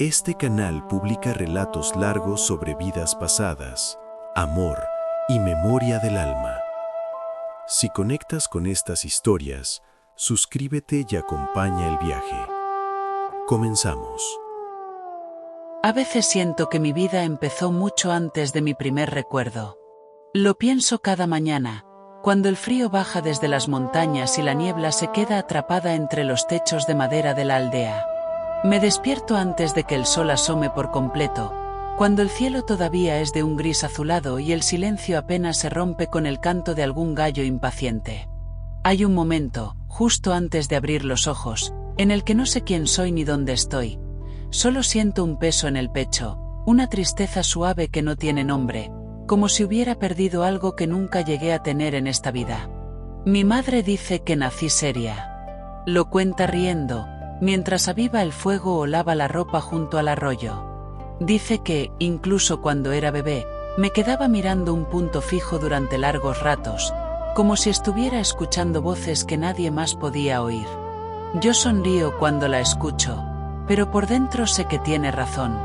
Este canal publica relatos largos sobre vidas pasadas, amor y memoria del alma. Si conectas con estas historias, suscríbete y acompaña el viaje. Comenzamos. A veces siento que mi vida empezó mucho antes de mi primer recuerdo. Lo pienso cada mañana, cuando el frío baja desde las montañas y la niebla se queda atrapada entre los techos de madera de la aldea. Me despierto antes de que el sol asome por completo, cuando el cielo todavía es de un gris azulado y el silencio apenas se rompe con el canto de algún gallo impaciente. Hay un momento, justo antes de abrir los ojos, en el que no sé quién soy ni dónde estoy. Solo siento un peso en el pecho, una tristeza suave que no tiene nombre, como si hubiera perdido algo que nunca llegué a tener en esta vida. Mi madre dice que nací seria. Lo cuenta riendo, mientras aviva el fuego o lava la ropa junto al arroyo. Dice que, incluso cuando era bebé, me quedaba mirando un punto fijo durante largos ratos, como si estuviera escuchando voces que nadie más podía oír. Yo sonrío cuando la escucho, pero por dentro sé que tiene razón.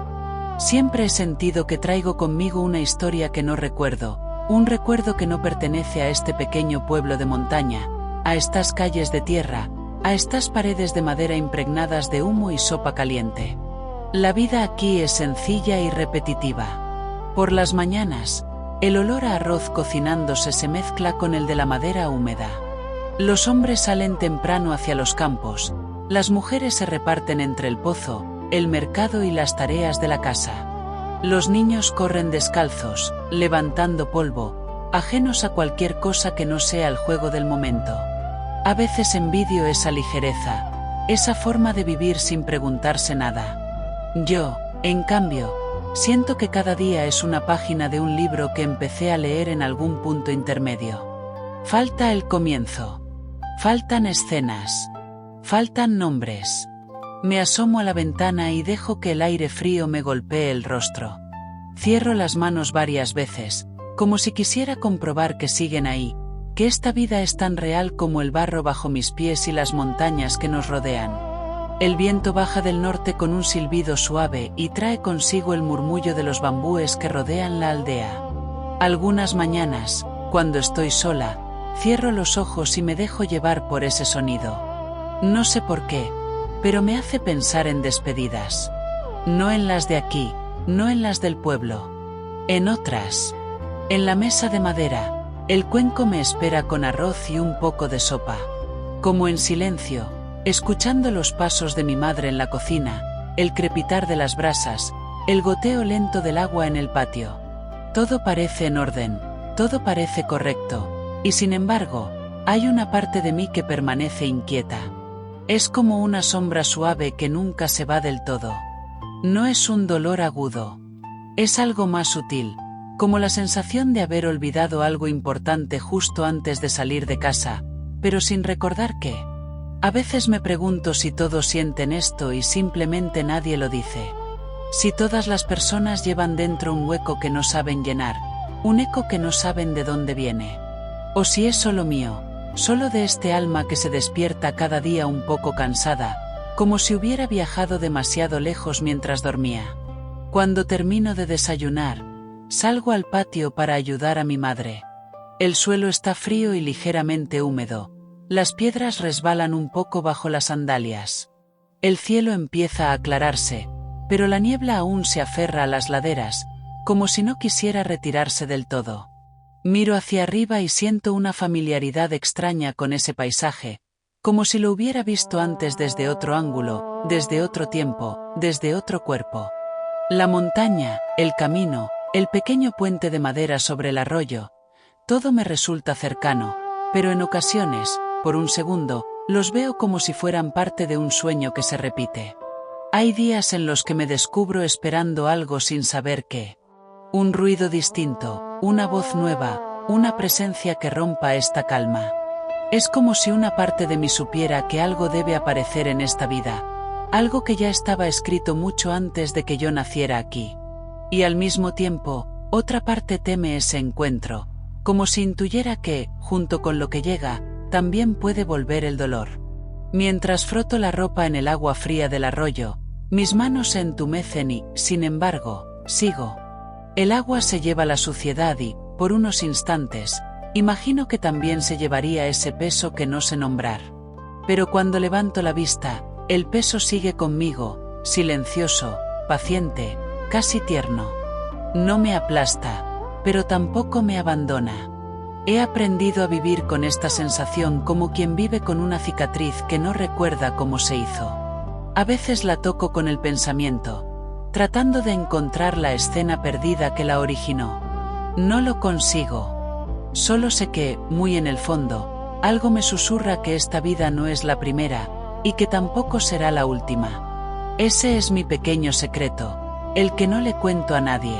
Siempre he sentido que traigo conmigo una historia que no recuerdo, un recuerdo que no pertenece a este pequeño pueblo de montaña, a estas calles de tierra, a estas paredes de madera impregnadas de humo y sopa caliente. La vida aquí es sencilla y repetitiva. Por las mañanas, el olor a arroz cocinándose se mezcla con el de la madera húmeda. Los hombres salen temprano hacia los campos, las mujeres se reparten entre el pozo, el mercado y las tareas de la casa. Los niños corren descalzos, levantando polvo, ajenos a cualquier cosa que no sea el juego del momento. A veces envidio esa ligereza, esa forma de vivir sin preguntarse nada. Yo, en cambio, siento que cada día es una página de un libro que empecé a leer en algún punto intermedio. Falta el comienzo. Faltan escenas. Faltan nombres. Me asomo a la ventana y dejo que el aire frío me golpee el rostro. Cierro las manos varias veces, como si quisiera comprobar que siguen ahí, que esta vida es tan real como el barro bajo mis pies y las montañas que nos rodean. El viento baja del norte con un silbido suave y trae consigo el murmullo de los bambúes que rodean la aldea. Algunas mañanas, cuando estoy sola, cierro los ojos y me dejo llevar por ese sonido. No sé por qué, pero me hace pensar en despedidas. No en las de aquí, no en las del pueblo. En otras. En la mesa de madera, el cuenco me espera con arroz y un poco de sopa. Como en silencio, escuchando los pasos de mi madre en la cocina, el crepitar de las brasas, el goteo lento del agua en el patio. Todo parece en orden, todo parece correcto, y sin embargo, hay una parte de mí que permanece inquieta. Es como una sombra suave que nunca se va del todo. No es un dolor agudo. Es algo más sutil, como la sensación de haber olvidado algo importante justo antes de salir de casa, pero sin recordar qué. A veces me pregunto si todos sienten esto y simplemente nadie lo dice. Si todas las personas llevan dentro un hueco que no saben llenar, un eco que no saben de dónde viene. O si es solo mío, solo de este alma que se despierta cada día un poco cansada, como si hubiera viajado demasiado lejos mientras dormía. Cuando termino de desayunar, salgo al patio para ayudar a mi madre. El suelo está frío y ligeramente húmedo. Las piedras resbalan un poco bajo las sandalias. El cielo empieza a aclararse, pero la niebla aún se aferra a las laderas, como si no quisiera retirarse del todo. Miro hacia arriba y siento una familiaridad extraña con ese paisaje, como si lo hubiera visto antes desde otro ángulo, desde otro tiempo, desde otro cuerpo. La montaña, el camino, el pequeño puente de madera sobre el arroyo, todo me resulta cercano, pero en ocasiones, por un segundo, los veo como si fueran parte de un sueño que se repite. Hay días en los que me descubro esperando algo sin saber qué. Un ruido distinto, una voz nueva, una presencia que rompa esta calma. Es como si una parte de mí supiera que algo debe aparecer en esta vida, algo que ya estaba escrito mucho antes de que yo naciera aquí. Y al mismo tiempo, otra parte teme ese encuentro, como si intuyera que, junto con lo que llega, también puede volver el dolor. Mientras froto la ropa en el agua fría del arroyo, Mis manos se entumecen y, sin embargo, sigo. El agua se lleva la suciedad y, por unos instantes, imagino que también se llevaría ese peso que no sé nombrar. Pero cuando levanto la vista, el peso sigue conmigo, silencioso, paciente, casi tierno. No me aplasta, pero tampoco me abandona. He aprendido a vivir con esta sensación como quien vive con una cicatriz que no recuerda cómo se hizo. A veces la toco con el pensamiento, tratando de encontrar la escena perdida que la originó. No lo consigo. Solo sé que, muy en el fondo, algo me susurra que esta vida no es la primera, y que tampoco será la última. Ese es mi pequeño secreto, el que no le cuento a nadie.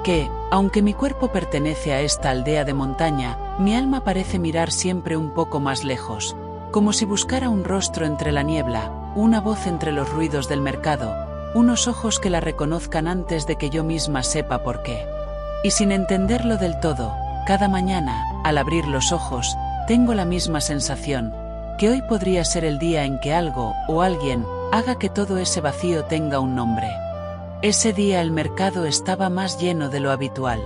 Que, aunque mi cuerpo pertenece a esta aldea de montaña, mi alma parece mirar siempre un poco más lejos, como si buscara un rostro entre la niebla, una voz entre los ruidos del mercado, unos ojos que la reconozcan antes de que yo misma sepa por qué. Y sin entenderlo del todo, cada mañana, al abrir los ojos, tengo la misma sensación, que hoy podría ser el día en que algo, o alguien, haga que todo ese vacío tenga un nombre. Ese día el mercado estaba más lleno de lo habitual.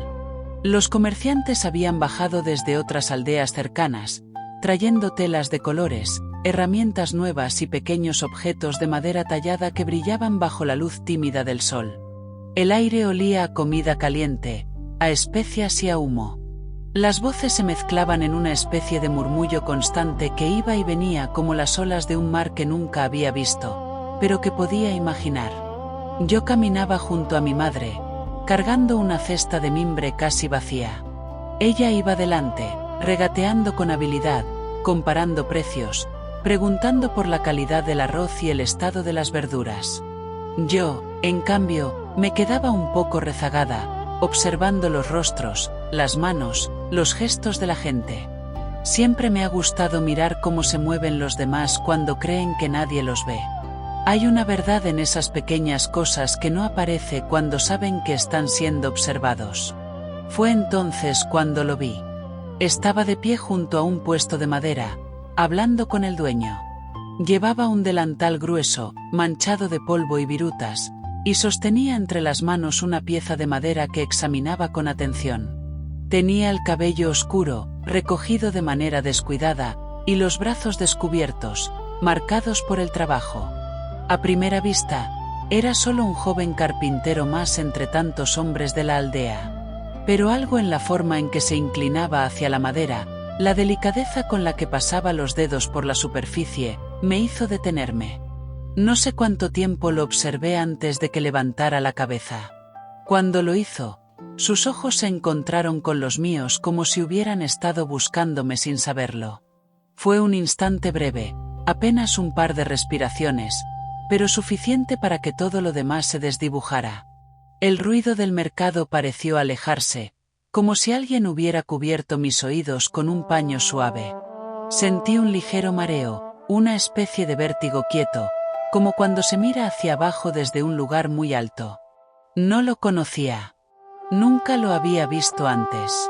Los comerciantes habían bajado desde otras aldeas cercanas, trayendo telas de colores, herramientas nuevas y pequeños objetos de madera tallada que brillaban bajo la luz tímida del sol. El aire olía a comida caliente, a especias y a humo. Las voces se mezclaban en una especie de murmullo constante que iba y venía como las olas de un mar que nunca había visto, pero que podía imaginar. Yo caminaba junto a mi madre, cargando una cesta de mimbre casi vacía. Ella iba delante, regateando con habilidad, comparando precios, preguntando por la calidad del arroz y el estado de las verduras. Yo, en cambio, me quedaba un poco rezagada, observando los rostros, las manos, los gestos de la gente. Siempre me ha gustado mirar cómo se mueven los demás cuando creen que nadie los ve. Hay una verdad en esas pequeñas cosas que no aparece cuando saben que están siendo observados. Fue entonces cuando lo vi. Estaba de pie junto a un puesto de madera, hablando con el dueño. Llevaba un delantal grueso, manchado de polvo y virutas, y sostenía entre las manos una pieza de madera que examinaba con atención. Tenía el cabello oscuro, recogido de manera descuidada, y los brazos descubiertos, marcados por el trabajo. A primera vista, era solo un joven carpintero más entre tantos hombres de la aldea. Pero algo en la forma en que se inclinaba hacia la madera, la delicadeza con la que pasaba los dedos por la superficie, me hizo detenerme. No sé cuánto tiempo lo observé antes de que levantara la cabeza. Cuando lo hizo, sus ojos se encontraron con los míos como si hubieran estado buscándome sin saberlo. Fue un instante breve, apenas un par de respiraciones, pero suficiente para que todo lo demás se desdibujara. El ruido del mercado pareció alejarse, como si alguien hubiera cubierto mis oídos con un paño suave. Sentí un ligero mareo, una especie de vértigo quieto, como cuando se mira hacia abajo desde un lugar muy alto. No lo conocía. Nunca lo había visto antes.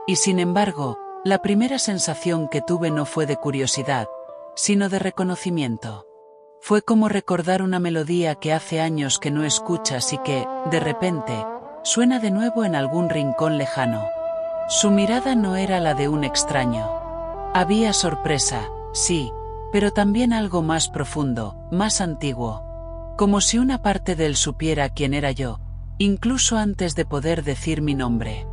Y sin embargo, la primera sensación que tuve no fue de curiosidad, sino de reconocimiento. Fue como recordar una melodía que hace años que no escuchas y que, de repente, suena de nuevo en algún rincón lejano. Su mirada no era la de un extraño. Había sorpresa, sí, pero también algo más profundo, más antiguo. Como si una parte de él supiera quién era yo, incluso antes de poder decir mi nombre.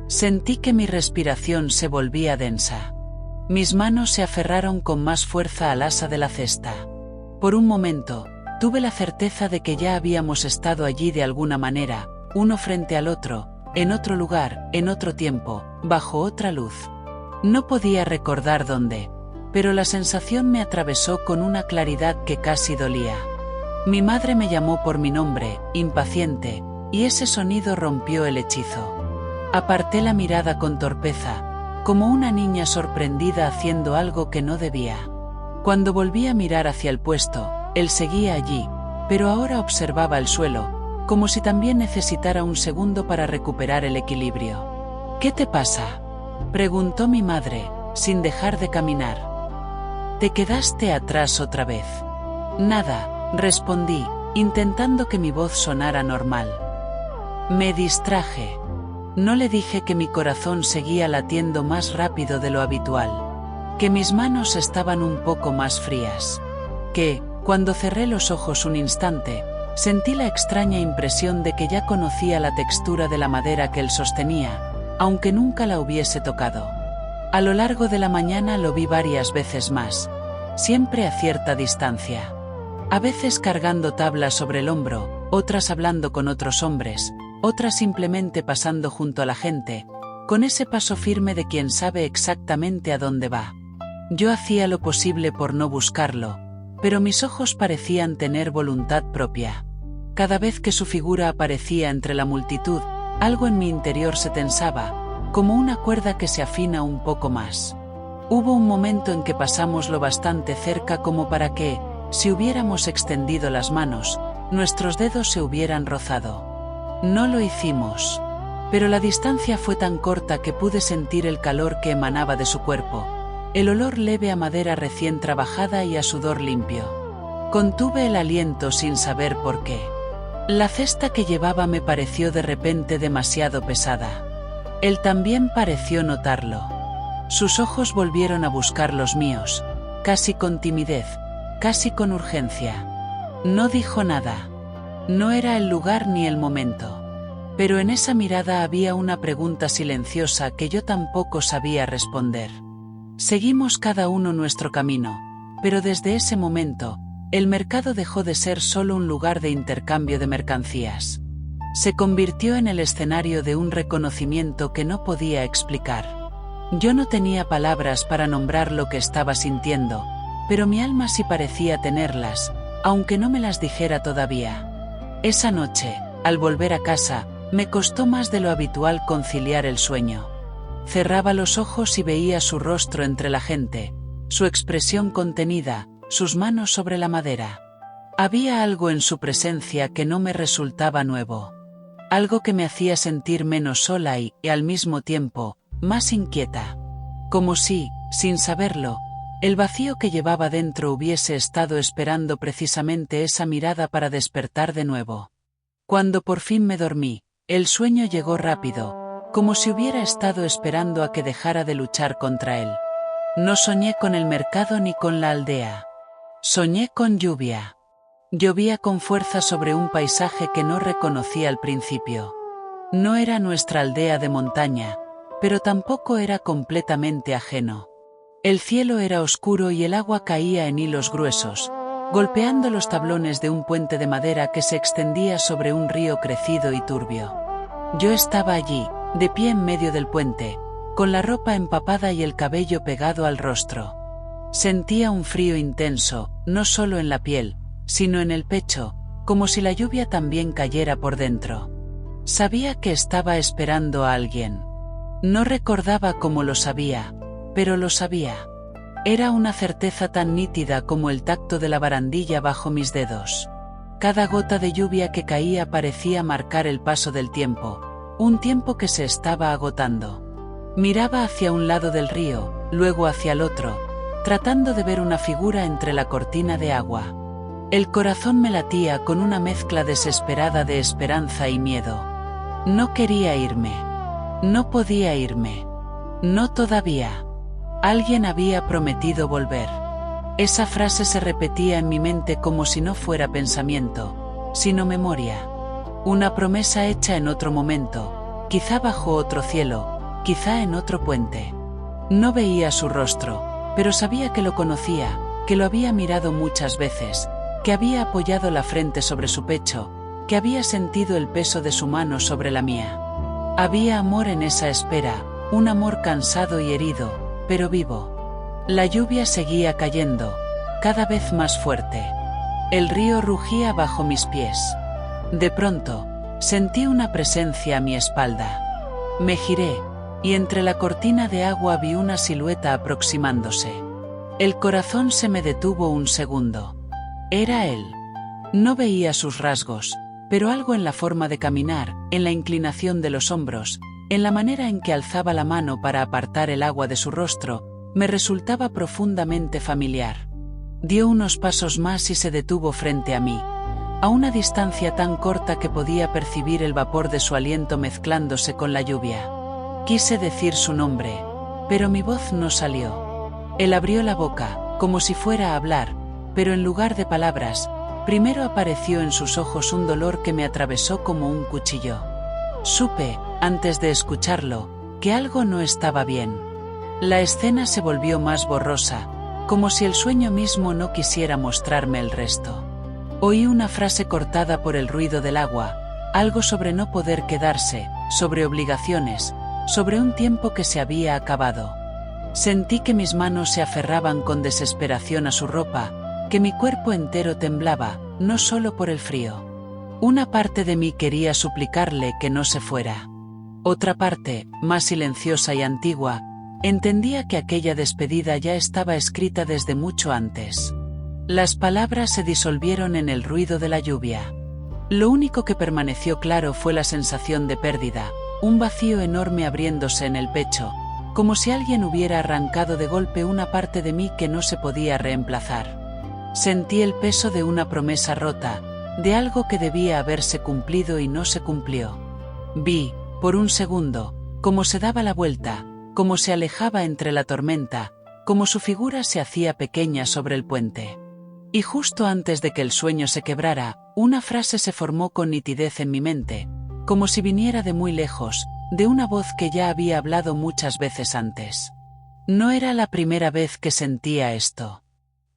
Sentí que mi respiración se volvía densa. Mis manos se aferraron con más fuerza al asa de la cesta. Por un momento, tuve la certeza de que ya habíamos estado allí de alguna manera, uno frente al otro, en otro lugar, en otro tiempo, bajo otra luz. No podía recordar dónde, pero la sensación me atravesó con una claridad que casi dolía. Mi madre me llamó por mi nombre, impaciente, y ese sonido rompió el hechizo. Aparté la mirada con torpeza, como una niña sorprendida haciendo algo que no debía. Cuando volví a mirar hacia el puesto, él seguía allí, pero ahora observaba el suelo, como si también necesitara un segundo para recuperar el equilibrio. ¿Qué te pasa?, preguntó mi madre, sin dejar de caminar. ¿Te quedaste atrás otra vez? Nada, respondí, intentando que mi voz sonara normal. Me distraje. No le dije que mi corazón seguía latiendo más rápido de lo habitual, que mis manos estaban un poco más frías, que, cuando cerré los ojos un instante, sentí la extraña impresión de que ya conocía la textura de la madera que él sostenía, aunque nunca la hubiese tocado. A lo largo de la mañana lo vi varias veces más, siempre a cierta distancia. A veces cargando tablas sobre el hombro, otras hablando con otros hombres, otras simplemente pasando junto a la gente, con ese paso firme de quien sabe exactamente a dónde va. Yo hacía lo posible por no buscarlo, pero mis ojos parecían tener voluntad propia. Cada vez que su figura aparecía entre la multitud, algo en mi interior se tensaba, como una cuerda que se afina un poco más. Hubo un momento en que pasamos lo bastante cerca como para que, si hubiéramos extendido las manos, nuestros dedos se hubieran rozado. No lo hicimos, pero la distancia fue tan corta que pude sentir el calor que emanaba de su cuerpo, el olor leve a madera recién trabajada y a sudor limpio. Contuve el aliento sin saber por qué. La cesta que llevaba me pareció de repente demasiado pesada. Él también pareció notarlo. Sus ojos volvieron a buscar los míos, casi con timidez, casi con urgencia. No dijo nada. No era el lugar ni el momento. Pero en esa mirada había una pregunta silenciosa que yo tampoco sabía responder. Seguimos cada uno nuestro camino, pero desde ese momento, el mercado dejó de ser solo un lugar de intercambio de mercancías. Se convirtió en el escenario de un reconocimiento que no podía explicar. Yo no tenía palabras para nombrar lo que estaba sintiendo, pero mi alma sí parecía tenerlas, aunque no me las dijera todavía. Esa noche, al volver a casa, me costó más de lo habitual conciliar el sueño. Cerraba los ojos y veía su rostro entre la gente, su expresión contenida, sus manos sobre la madera. Había algo en su presencia que no me resultaba nuevo. Algo que me hacía sentir menos sola y, al mismo tiempo, más inquieta. Como si, sin saberlo, el vacío que llevaba dentro hubiese estado esperando precisamente esa mirada para despertar de nuevo. Cuando por fin me dormí, el sueño llegó rápido, como si hubiera estado esperando a que dejara de luchar contra él. No soñé con el mercado ni con la aldea. Soñé con lluvia. Llovía con fuerza sobre un paisaje que no reconocí al principio. No era nuestra aldea de montaña, pero tampoco era completamente ajeno. El cielo era oscuro y el agua caía en hilos gruesos, golpeando los tablones de un puente de madera que se extendía sobre un río crecido y turbio. Yo estaba allí, de pie en medio del puente, con la ropa empapada y el cabello pegado al rostro. Sentía un frío intenso, no solo en la piel, sino en el pecho, como si la lluvia también cayera por dentro. Sabía que estaba esperando a alguien. No recordaba cómo lo sabía, pero lo sabía. Era una certeza tan nítida como el tacto de la barandilla bajo mis dedos. Cada gota de lluvia que caía parecía marcar el paso del tiempo, un tiempo que se estaba agotando. Miraba hacia un lado del río, luego hacia el otro, tratando de ver una figura entre la cortina de agua. El corazón me latía con una mezcla desesperada de esperanza y miedo. No quería irme. No podía irme. No todavía. Alguien había prometido volver. Esa frase se repetía en mi mente como si no fuera pensamiento, sino memoria. Una promesa hecha en otro momento, quizá bajo otro cielo, quizá en otro puente. No veía su rostro, pero sabía que lo conocía, que lo había mirado muchas veces, que había apoyado la frente sobre su pecho, que había sentido el peso de su mano sobre la mía. Había amor en esa espera, un amor cansado y herido, pero vivo. La lluvia seguía cayendo, cada vez más fuerte. El río rugía bajo mis pies. De pronto, sentí una presencia a mi espalda. Me giré, y entre la cortina de agua vi una silueta aproximándose. El corazón se me detuvo un segundo. Era él. No veía sus rasgos, pero algo en la forma de caminar, en la inclinación de los hombros, en la manera en que alzaba la mano para apartar el agua de su rostro, me resultaba profundamente familiar. Dio unos pasos más y se detuvo frente a mí. a una distancia tan corta que podía percibir el vapor de su aliento mezclándose con la lluvia. Quise decir su nombre, pero mi voz no salió. Él abrió la boca, como si fuera a hablar, pero en lugar de palabras, primero apareció en sus ojos un dolor que me atravesó como un cuchillo. Supe, antes de escucharlo, que algo no estaba bien. La escena se volvió más borrosa, como si el sueño mismo no quisiera mostrarme el resto. Oí una frase cortada por el ruido del agua, algo sobre no poder quedarse, sobre obligaciones, sobre un tiempo que se había acabado. Sentí que mis manos se aferraban con desesperación a su ropa, que mi cuerpo entero temblaba, no solo por el frío. Una parte de mí quería suplicarle que no se fuera. Otra parte, más silenciosa y antigua, entendía que aquella despedida ya estaba escrita desde mucho antes. Las palabras se disolvieron en el ruido de la lluvia. Lo único que permaneció claro fue la sensación de pérdida, un vacío enorme abriéndose en el pecho, como si alguien hubiera arrancado de golpe una parte de mí que no se podía reemplazar. Sentí el peso de una promesa rota, de algo que debía haberse cumplido y no se cumplió. Vi, por un segundo, cómo se daba la vuelta, cómo se alejaba entre la tormenta, cómo su figura se hacía pequeña sobre el puente. Y justo antes de que el sueño se quebrara, una frase se formó con nitidez en mi mente, como si viniera de muy lejos, de una voz que ya había hablado muchas veces antes. No era la primera vez que sentía esto.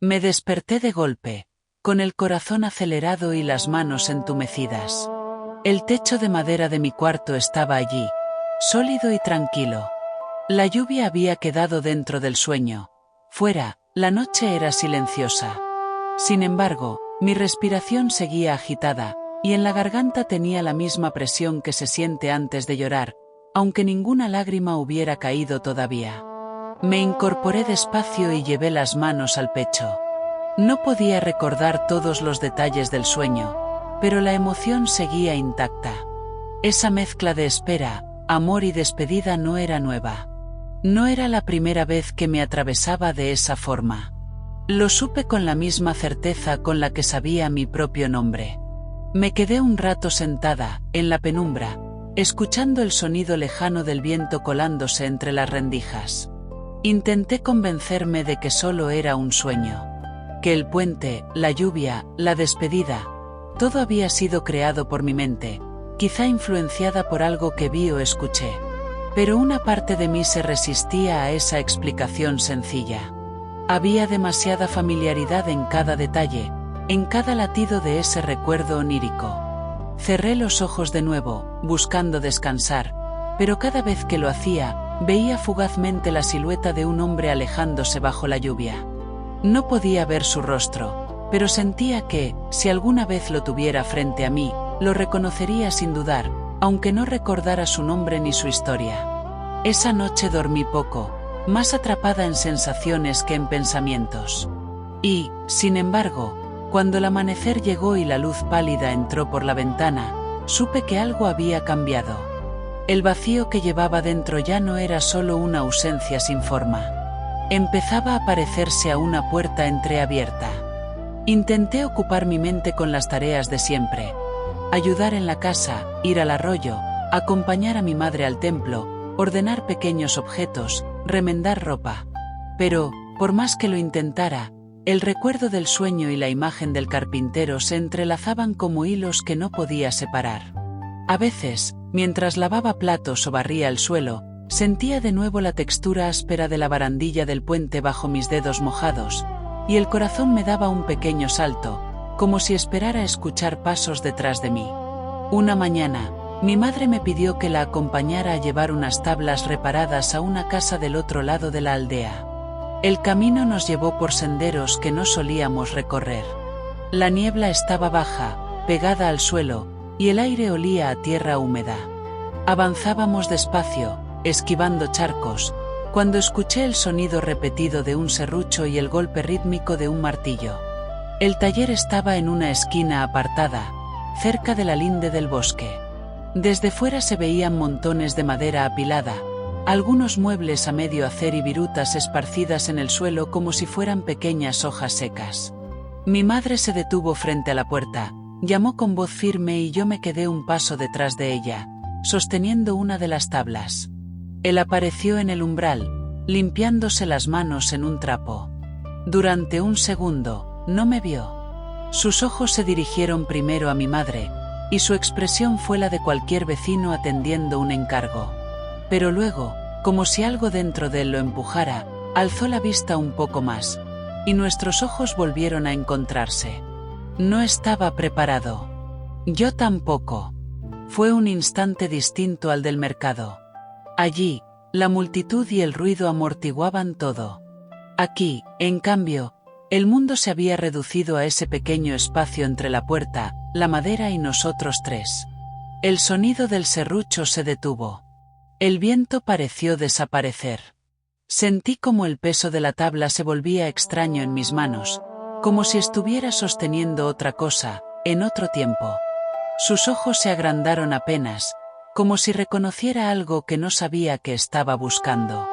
Me desperté de golpe, con el corazón acelerado y las manos entumecidas. El techo de madera de mi cuarto estaba allí, sólido y tranquilo. La lluvia había quedado dentro del sueño. Fuera, la noche era silenciosa. Sin embargo, mi respiración seguía agitada, y en la garganta tenía la misma presión que se siente antes de llorar, aunque ninguna lágrima hubiera caído todavía. Me incorporé despacio y llevé las manos al pecho. No podía recordar todos los detalles del sueño, pero la emoción seguía intacta. Esa mezcla de espera, amor y despedida no era nueva. No era la primera vez que me atravesaba de esa forma. Lo supe con la misma certeza con la que sabía mi propio nombre. Me quedé un rato sentada, en la penumbra, escuchando el sonido lejano del viento colándose entre las rendijas. Intenté convencerme de que solo era un sueño. Que el puente, la lluvia, la despedida, todo había sido creado por mi mente, quizá influenciada por algo que vi o escuché. Pero una parte de mí se resistía a esa explicación sencilla. Había demasiada familiaridad en cada detalle, en cada latido de ese recuerdo onírico. Cerré los ojos de nuevo, buscando descansar, pero cada vez que lo hacía, veía fugazmente la silueta de un hombre alejándose bajo la lluvia. No podía ver su rostro, pero sentía que, si alguna vez lo tuviera frente a mí, lo reconocería sin dudar, aunque no recordara su nombre ni su historia. Esa noche dormí poco, más atrapada en sensaciones que en pensamientos. Y, sin embargo, cuando el amanecer llegó y la luz pálida entró por la ventana, supe que algo había cambiado. El vacío que llevaba dentro ya no era solo una ausencia sin forma. Empezaba a parecerse a una puerta entreabierta. Intenté ocupar mi mente con las tareas de siempre. Ayudar en la casa, ir al arroyo, acompañar a mi madre al templo, ordenar pequeños objetos, remendar ropa. Pero, por más que lo intentara, el recuerdo del sueño y la imagen del carpintero se entrelazaban como hilos que no podía separar. A veces, mientras lavaba platos o barría el suelo, sentía de nuevo la textura áspera de la barandilla del puente bajo mis dedos mojados, y el corazón me daba un pequeño salto, como si esperara escuchar pasos detrás de mí. Una mañana, mi madre me pidió que la acompañara a llevar unas tablas reparadas a una casa del otro lado de la aldea. El camino nos llevó por senderos que no solíamos recorrer. La niebla estaba baja, pegada al suelo, y el aire olía a tierra húmeda. Avanzábamos despacio, esquivando charcos, cuando escuché el sonido repetido de un serrucho y el golpe rítmico de un martillo. El taller estaba en una esquina apartada, cerca de la linde del bosque. Desde fuera se veían montones de madera apilada, algunos muebles a medio hacer y virutas esparcidas en el suelo como si fueran pequeñas hojas secas. Mi madre se detuvo frente a la puerta, Llamó con voz firme y yo me quedé un paso detrás de ella, sosteniendo una de las tablas. Él apareció en el umbral, limpiándose las manos en un trapo. Durante un segundo, no me vio. Sus ojos se dirigieron primero a mi madre, y su expresión fue la de cualquier vecino atendiendo un encargo. Pero luego, como si algo dentro de él lo empujara, alzó la vista un poco más, y nuestros ojos volvieron a encontrarse. No estaba preparado. Yo tampoco. Fue un instante distinto al del mercado. Allí, la multitud y el ruido amortiguaban todo. Aquí, en cambio, el mundo se había reducido a ese pequeño espacio entre la puerta, la madera y nosotros tres. El sonido del serrucho se detuvo. El viento pareció desaparecer. Sentí como el peso de la tabla se volvía extraño en mis manos, como si estuviera sosteniendo otra cosa, en otro tiempo. Sus ojos se agrandaron apenas, como si reconociera algo que no sabía que estaba buscando.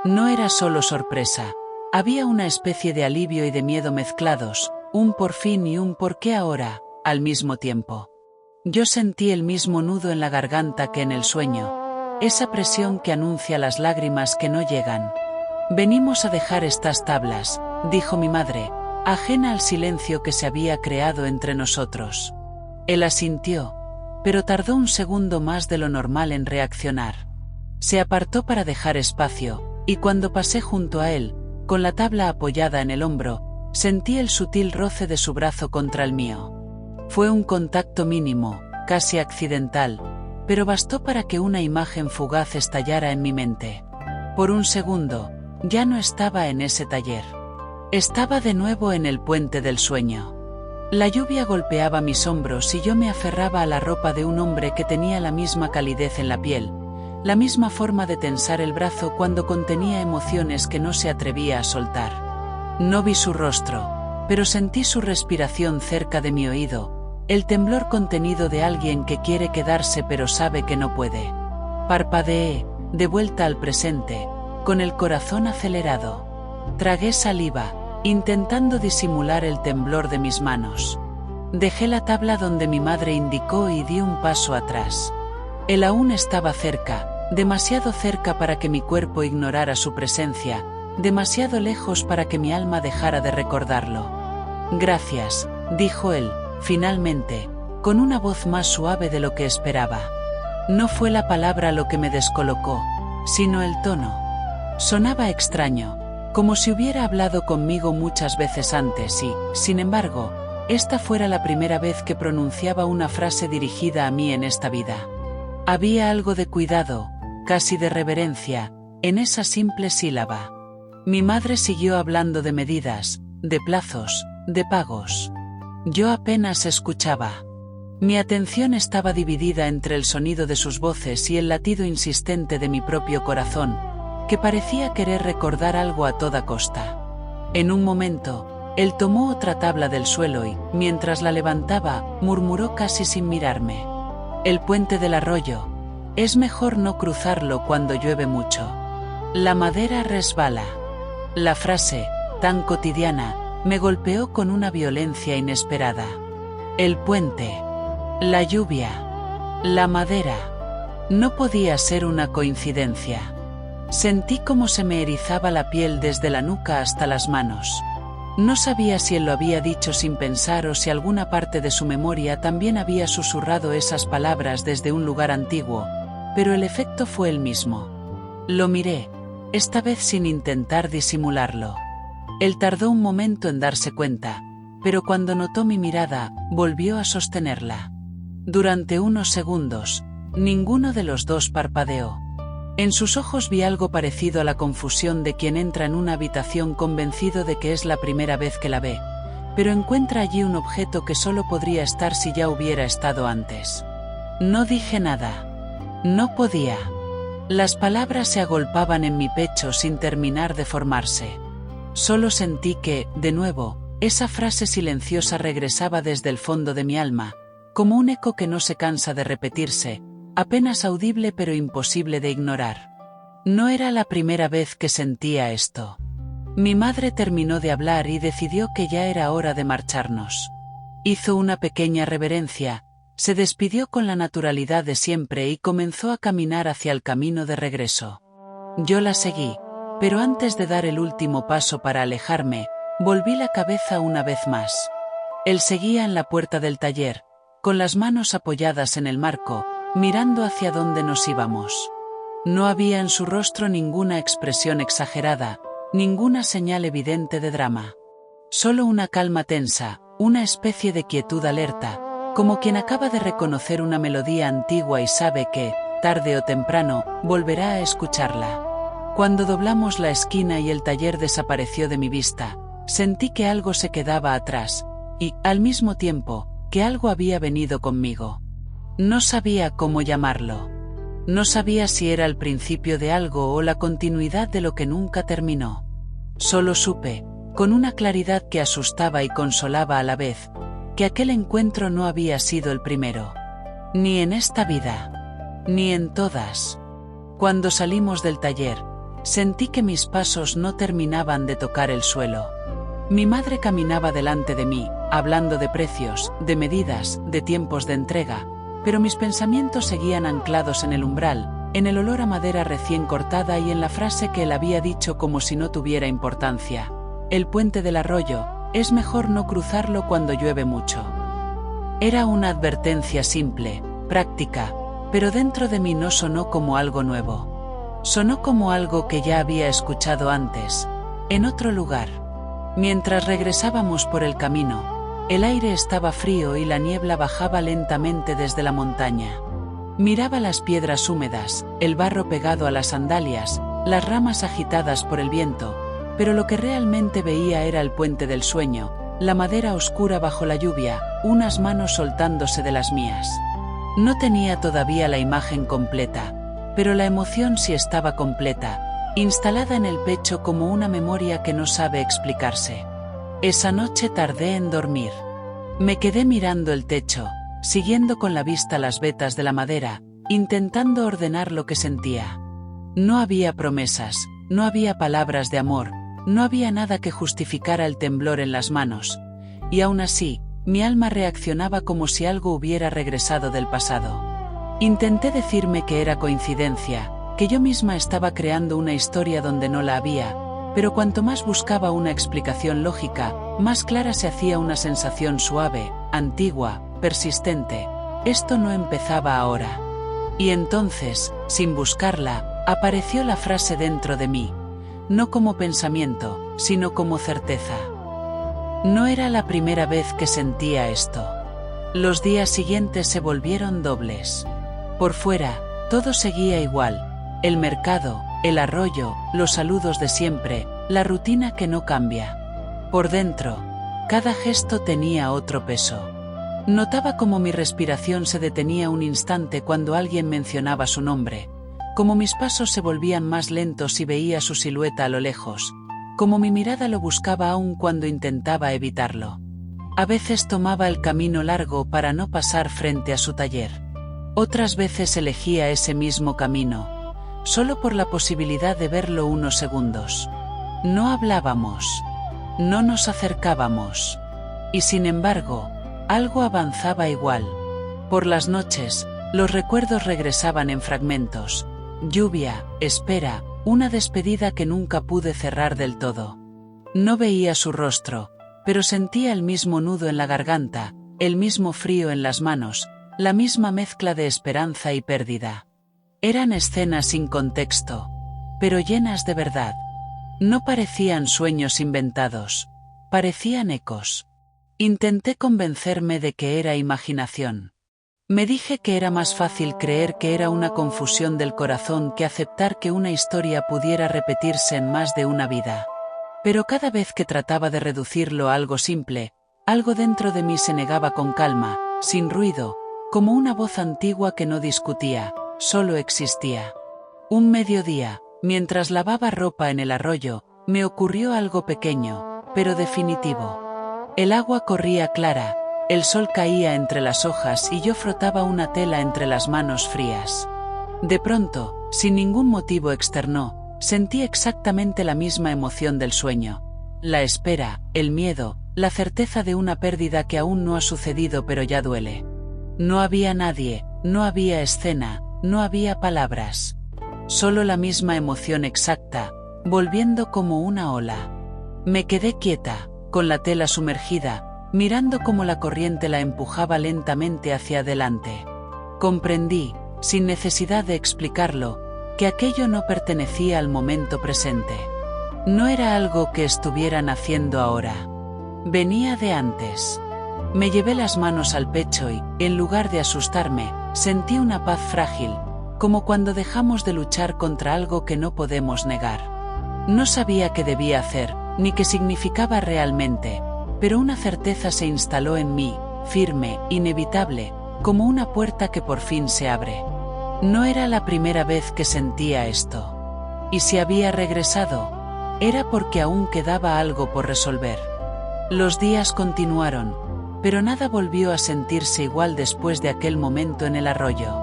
No era solo sorpresa, había una especie de alivio y de miedo mezclados, un por fin y un por qué ahora, al mismo tiempo. Yo sentí el mismo nudo en la garganta que en el sueño, esa presión que anuncia las lágrimas que no llegan. «Venimos a dejar estas tablas», dijo mi madre, ajena al silencio que se había creado entre nosotros. Él asintió, pero tardó un segundo más de lo normal en reaccionar. Se apartó para dejar espacio, y cuando pasé junto a él, con la tabla apoyada en el hombro, sentí el sutil roce de su brazo contra el mío. Fue un contacto mínimo, casi accidental, pero bastó para que una imagen fugaz estallara en mi mente. Por un segundo, ya no estaba en ese taller. Estaba de nuevo en el puente del sueño. La lluvia golpeaba mis hombros y yo me aferraba a la ropa de un hombre que tenía la misma calidez en la piel, la misma forma de tensar el brazo cuando contenía emociones que no se atrevía a soltar. No vi su rostro, pero sentí su respiración cerca de mi oído, el temblor contenido de alguien que quiere quedarse pero sabe que no puede. Parpadeé, de vuelta al presente, con el corazón acelerado. Tragué saliva, intentando disimular el temblor de mis manos. Dejé la tabla donde mi madre indicó y di un paso atrás. Él aún estaba cerca, demasiado cerca para que mi cuerpo ignorara su presencia, demasiado lejos para que mi alma dejara de recordarlo. «Gracias», dijo él, finalmente, con una voz más suave de lo que esperaba. No fue la palabra lo que me descolocó, sino el tono. Sonaba extraño, como si hubiera hablado conmigo muchas veces antes y, sin embargo, esta fuera la primera vez que pronunciaba una frase dirigida a mí en esta vida. Había algo de cuidado, casi de reverencia, en esa simple sílaba. Mi madre siguió hablando de medidas, de plazos, de pagos. Yo apenas escuchaba. Mi atención estaba dividida entre el sonido de sus voces y el latido insistente de mi propio corazón, que parecía querer recordar algo a toda costa. En un momento, él tomó otra tabla del suelo y, mientras la levantaba, murmuró casi sin mirarme. «El puente del arroyo. Es mejor no cruzarlo cuando llueve mucho. La madera resbala». La frase, tan cotidiana, me golpeó con una violencia inesperada. El puente. La lluvia. La madera. No podía ser una coincidencia. Sentí como se me erizaba la piel desde la nuca hasta las manos. No sabía si él lo había dicho sin pensar o si alguna parte de su memoria también había susurrado esas palabras desde un lugar antiguo, pero el efecto fue el mismo. Lo miré, esta vez sin intentar disimularlo. Él tardó un momento en darse cuenta, pero cuando notó mi mirada, volvió a sostenerla. Durante unos segundos, ninguno de los dos parpadeó. En sus ojos vi algo parecido a la confusión de quien entra en una habitación convencido de que es la primera vez que la ve, pero encuentra allí un objeto que solo podría estar si ya hubiera estado antes. No dije nada. No podía. Las palabras se agolpaban en mi pecho sin terminar de formarse. Solo sentí que, de nuevo, esa frase silenciosa regresaba desde el fondo de mi alma, como un eco que no se cansa de repetirse, apenas audible pero imposible de ignorar. No era la primera vez que sentía esto. Mi madre terminó de hablar y decidió que ya era hora de marcharnos. Hizo una pequeña reverencia, se despidió con la naturalidad de siempre y comenzó a caminar hacia el camino de regreso. Yo la seguí, pero antes de dar el último paso para alejarme, volví la cabeza una vez más. Él seguía en la puerta del taller, con las manos apoyadas en el marco, mirando hacia donde nos íbamos. No había en su rostro ninguna expresión exagerada, ninguna señal evidente de drama. Solo una calma tensa, una especie de quietud alerta, como quien acaba de reconocer una melodía antigua y sabe que, tarde o temprano, volverá a escucharla. Cuando doblamos la esquina y el taller desapareció de mi vista, sentí que algo se quedaba atrás, y, al mismo tiempo, que algo había venido conmigo. No sabía cómo llamarlo. No sabía si era el principio de algo o la continuidad de lo que nunca terminó. Solo supe, con una claridad que asustaba y consolaba a la vez, que aquel encuentro no había sido el primero. Ni en esta vida. Ni en todas. Cuando salimos del taller, sentí que mis pasos no terminaban de tocar el suelo. Mi madre caminaba delante de mí, hablando de precios, de medidas, de tiempos de entrega, pero mis pensamientos seguían anclados en el umbral, en el olor a madera recién cortada y en la frase que él había dicho como si no tuviera importancia. El puente del arroyo, es mejor no cruzarlo cuando llueve mucho. Era una advertencia simple, práctica, pero dentro de mí no sonó como algo nuevo. Sonó como algo que ya había escuchado antes, en otro lugar. Mientras regresábamos por el camino, el aire estaba frío y la niebla bajaba lentamente desde la montaña. Miraba las piedras húmedas, el barro pegado a las sandalias, las ramas agitadas por el viento, pero lo que realmente veía era el puente del sueño, la madera oscura bajo la lluvia, unas manos soltándose de las mías. No tenía todavía la imagen completa, pero la emoción sí estaba completa, instalada en el pecho como una memoria que no sabe explicarse. Esa noche tardé en dormir. Me quedé mirando el techo, siguiendo con la vista las vetas de la madera, intentando ordenar lo que sentía. No había promesas, no había palabras de amor, no había nada que justificara el temblor en las manos, y aún así, mi alma reaccionaba como si algo hubiera regresado del pasado. Intenté decirme que era coincidencia, que yo misma estaba creando una historia donde no la había, pero cuanto más buscaba una explicación lógica, más clara se hacía una sensación suave, antigua, persistente. Esto no empezaba ahora. Y entonces, sin buscarla, apareció la frase dentro de mí, no como pensamiento, sino como certeza. No era la primera vez que sentía esto. Los días siguientes se volvieron dobles. Por fuera, todo seguía igual. El mercado, el arroyo, los saludos de siempre, la rutina que no cambia. Por dentro, cada gesto tenía otro peso. Notaba como mi respiración se detenía un instante cuando alguien mencionaba su nombre, como mis pasos se volvían más lentos y veía su silueta a lo lejos, como mi mirada lo buscaba aún cuando intentaba evitarlo. A veces tomaba el camino largo para no pasar frente a su taller. Otras veces elegía ese mismo camino, solo por la posibilidad de verlo unos segundos. No hablábamos, no nos acercábamos, y sin embargo, algo avanzaba igual. Por las noches, los recuerdos regresaban en fragmentos. Lluvia, espera, una despedida que nunca pude cerrar del todo. No veía su rostro, pero sentía el mismo nudo en la garganta, el mismo frío en las manos, la misma mezcla de esperanza y pérdida. Eran escenas sin contexto, pero llenas de verdad. No parecían sueños inventados, parecían ecos. Intenté convencerme de que era imaginación. Me dije que era más fácil creer que era una confusión del corazón que aceptar que una historia pudiera repetirse en más de una vida. Pero cada vez que trataba de reducirlo a algo simple, algo dentro de mí se negaba con calma, sin ruido, como una voz antigua que no discutía, solo existía. Un mediodía, mientras lavaba ropa en el arroyo, me ocurrió algo pequeño, pero definitivo. El agua corría clara, el sol caía entre las hojas y yo frotaba una tela entre las manos frías. De pronto, sin ningún motivo externo, sentí exactamente la misma emoción del sueño. La espera, el miedo, la certeza de una pérdida que aún no ha sucedido pero ya duele. No había nadie, no había escena, no había palabras. Solo la misma emoción exacta, volviendo como una ola. Me quedé quieta, con la tela sumergida, mirando cómo la corriente la empujaba lentamente hacia adelante. Comprendí, sin necesidad de explicarlo, que aquello no pertenecía al momento presente. No era algo que estuvieran haciendo ahora. Venía de antes. Me llevé las manos al pecho y, en lugar de asustarme, sentí una paz frágil, como cuando dejamos de luchar contra algo que no podemos negar. No sabía qué debía hacer, ni qué significaba realmente, pero una certeza se instaló en mí, firme, inevitable, como una puerta que por fin se abre. No era la primera vez que sentía esto. Y si había regresado, era porque aún quedaba algo por resolver. Los días continuaron, pero nada volvió a sentirse igual después de aquel momento en el arroyo.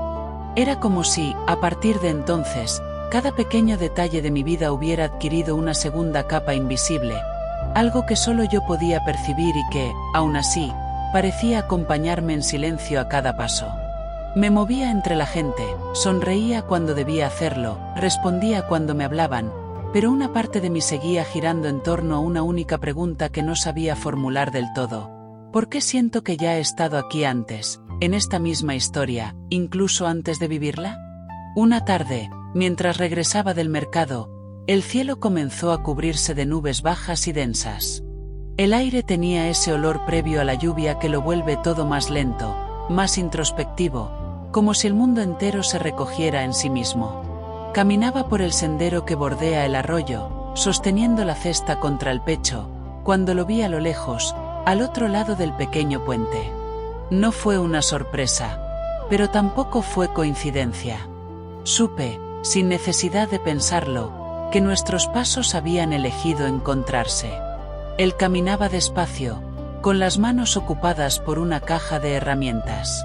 Era como si, a partir de entonces, cada pequeño detalle de mi vida hubiera adquirido una segunda capa invisible, algo que solo yo podía percibir y que, aún así, parecía acompañarme en silencio a cada paso. Me movía entre la gente, sonreía cuando debía hacerlo, respondía cuando me hablaban, pero una parte de mí seguía girando en torno a una única pregunta que no sabía formular del todo. ¿Por qué siento que ya he estado aquí antes, en esta misma historia, incluso antes de vivirla? Una tarde, mientras regresaba del mercado, el cielo comenzó a cubrirse de nubes bajas y densas. El aire tenía ese olor previo a la lluvia que lo vuelve todo más lento, más introspectivo, como si el mundo entero se recogiera en sí mismo. Caminaba por el sendero que bordea el arroyo, sosteniendo la cesta contra el pecho, cuando lo vi a lo lejos, al otro lado del pequeño puente. No fue una sorpresa, pero tampoco fue coincidencia. Supe, sin necesidad de pensarlo, que nuestros pasos habían elegido encontrarse. Él caminaba despacio, con las manos ocupadas por una caja de herramientas.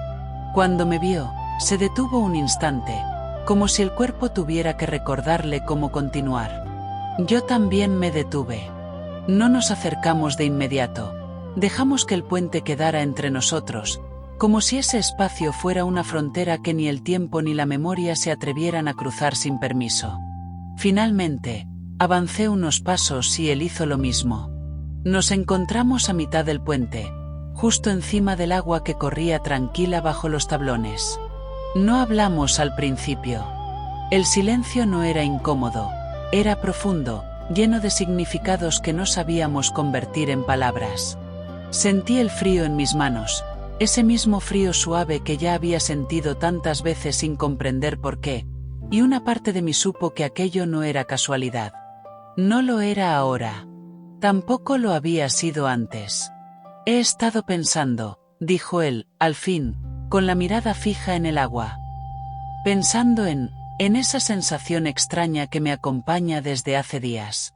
Cuando me vio, se detuvo un instante, como si el cuerpo tuviera que recordarle cómo continuar. Yo también me detuve. No nos acercamos de inmediato. Dejamos que el puente quedara entre nosotros, como si ese espacio fuera una frontera que ni el tiempo ni la memoria se atrevieran a cruzar sin permiso. Finalmente, avancé unos pasos y él hizo lo mismo. Nos encontramos a mitad del puente, justo encima del agua que corría tranquila bajo los tablones. No hablamos al principio. El silencio no era incómodo, era profundo, lleno de significados que no sabíamos convertir en palabras. Sentí el frío en mis manos, ese mismo frío suave que ya había sentido tantas veces sin comprender por qué, y una parte de mí supo que aquello no era casualidad. No lo era ahora. Tampoco lo había sido antes. He estado pensando, dijo él, al fin, con la mirada fija en el agua. Pensando en esa sensación extraña que me acompaña desde hace días.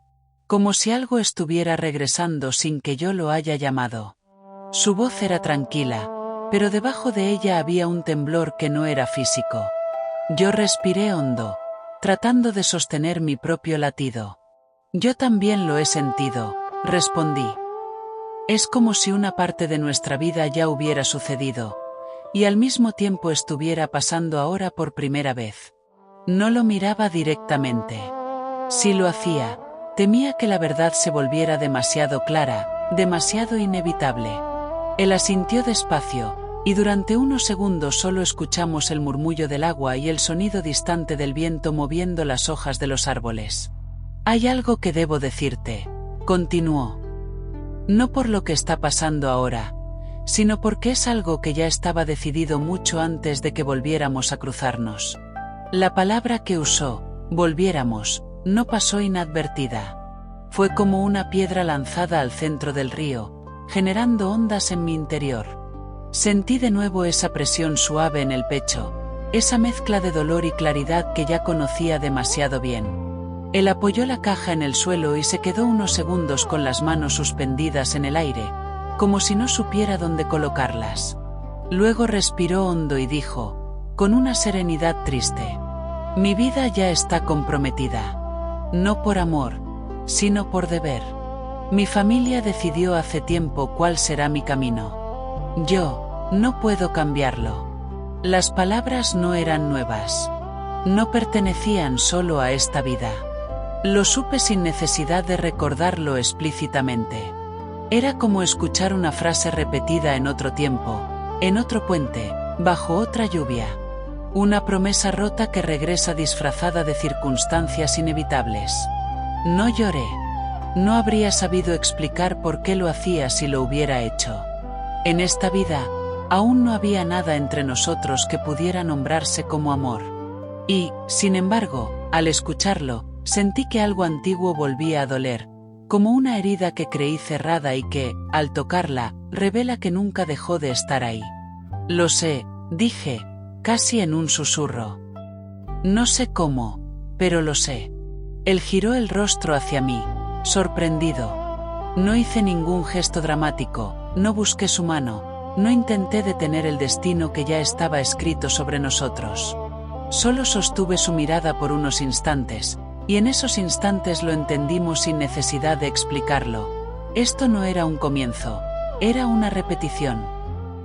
Como si algo estuviera regresando sin que yo lo haya llamado. Su voz era tranquila, pero debajo de ella había un temblor que no era físico. Yo respiré hondo, tratando de sostener mi propio latido. Yo también lo he sentido, respondí. Es como si una parte de nuestra vida ya hubiera sucedido, y al mismo tiempo estuviera pasando ahora por primera vez. No lo miraba directamente. Si lo hacía, temía que la verdad se volviera demasiado clara, demasiado inevitable. Él asintió despacio, y durante unos segundos solo escuchamos el murmullo del agua y el sonido distante del viento moviendo las hojas de los árboles. Hay algo que debo decirte, continuó. No por lo que está pasando ahora, sino porque es algo que ya estaba decidido mucho antes de que volviéramos a cruzarnos. La palabra que usó, volviéramos, no pasó inadvertida. Fue como una piedra lanzada al centro del río, generando ondas en mi interior. Sentí de nuevo esa presión suave en el pecho, esa mezcla de dolor y claridad que ya conocía demasiado bien. Él apoyó la caja en el suelo y se quedó unos segundos con las manos suspendidas en el aire, como si no supiera dónde colocarlas. Luego respiró hondo y dijo, con una serenidad triste: mi vida ya está comprometida. No por amor, sino por deber. Mi familia decidió hace tiempo cuál será mi camino. Yo no puedo cambiarlo. Las palabras no eran nuevas. No pertenecían solo a esta vida. Lo supe sin necesidad de recordarlo explícitamente. Era como escuchar una frase repetida en otro tiempo, en otro puente, bajo otra lluvia. Una promesa rota que regresa disfrazada de circunstancias inevitables. No lloré. No habría sabido explicar por qué lo hacía si lo hubiera hecho. En esta vida, aún no había nada entre nosotros que pudiera nombrarse como amor. Y, sin embargo, al escucharlo, sentí que algo antiguo volvía a doler, como una herida que creí cerrada y que, al tocarla, revela que nunca dejó de estar ahí. Lo sé, dije, casi en un susurro. No sé cómo, pero lo sé. Él giró el rostro hacia mí, sorprendido. No hice ningún gesto dramático, no busqué su mano, no intenté detener el destino que ya estaba escrito sobre nosotros. Solo sostuve su mirada por unos instantes, y en esos instantes lo entendimos sin necesidad de explicarlo. Esto no era un comienzo, era una repetición.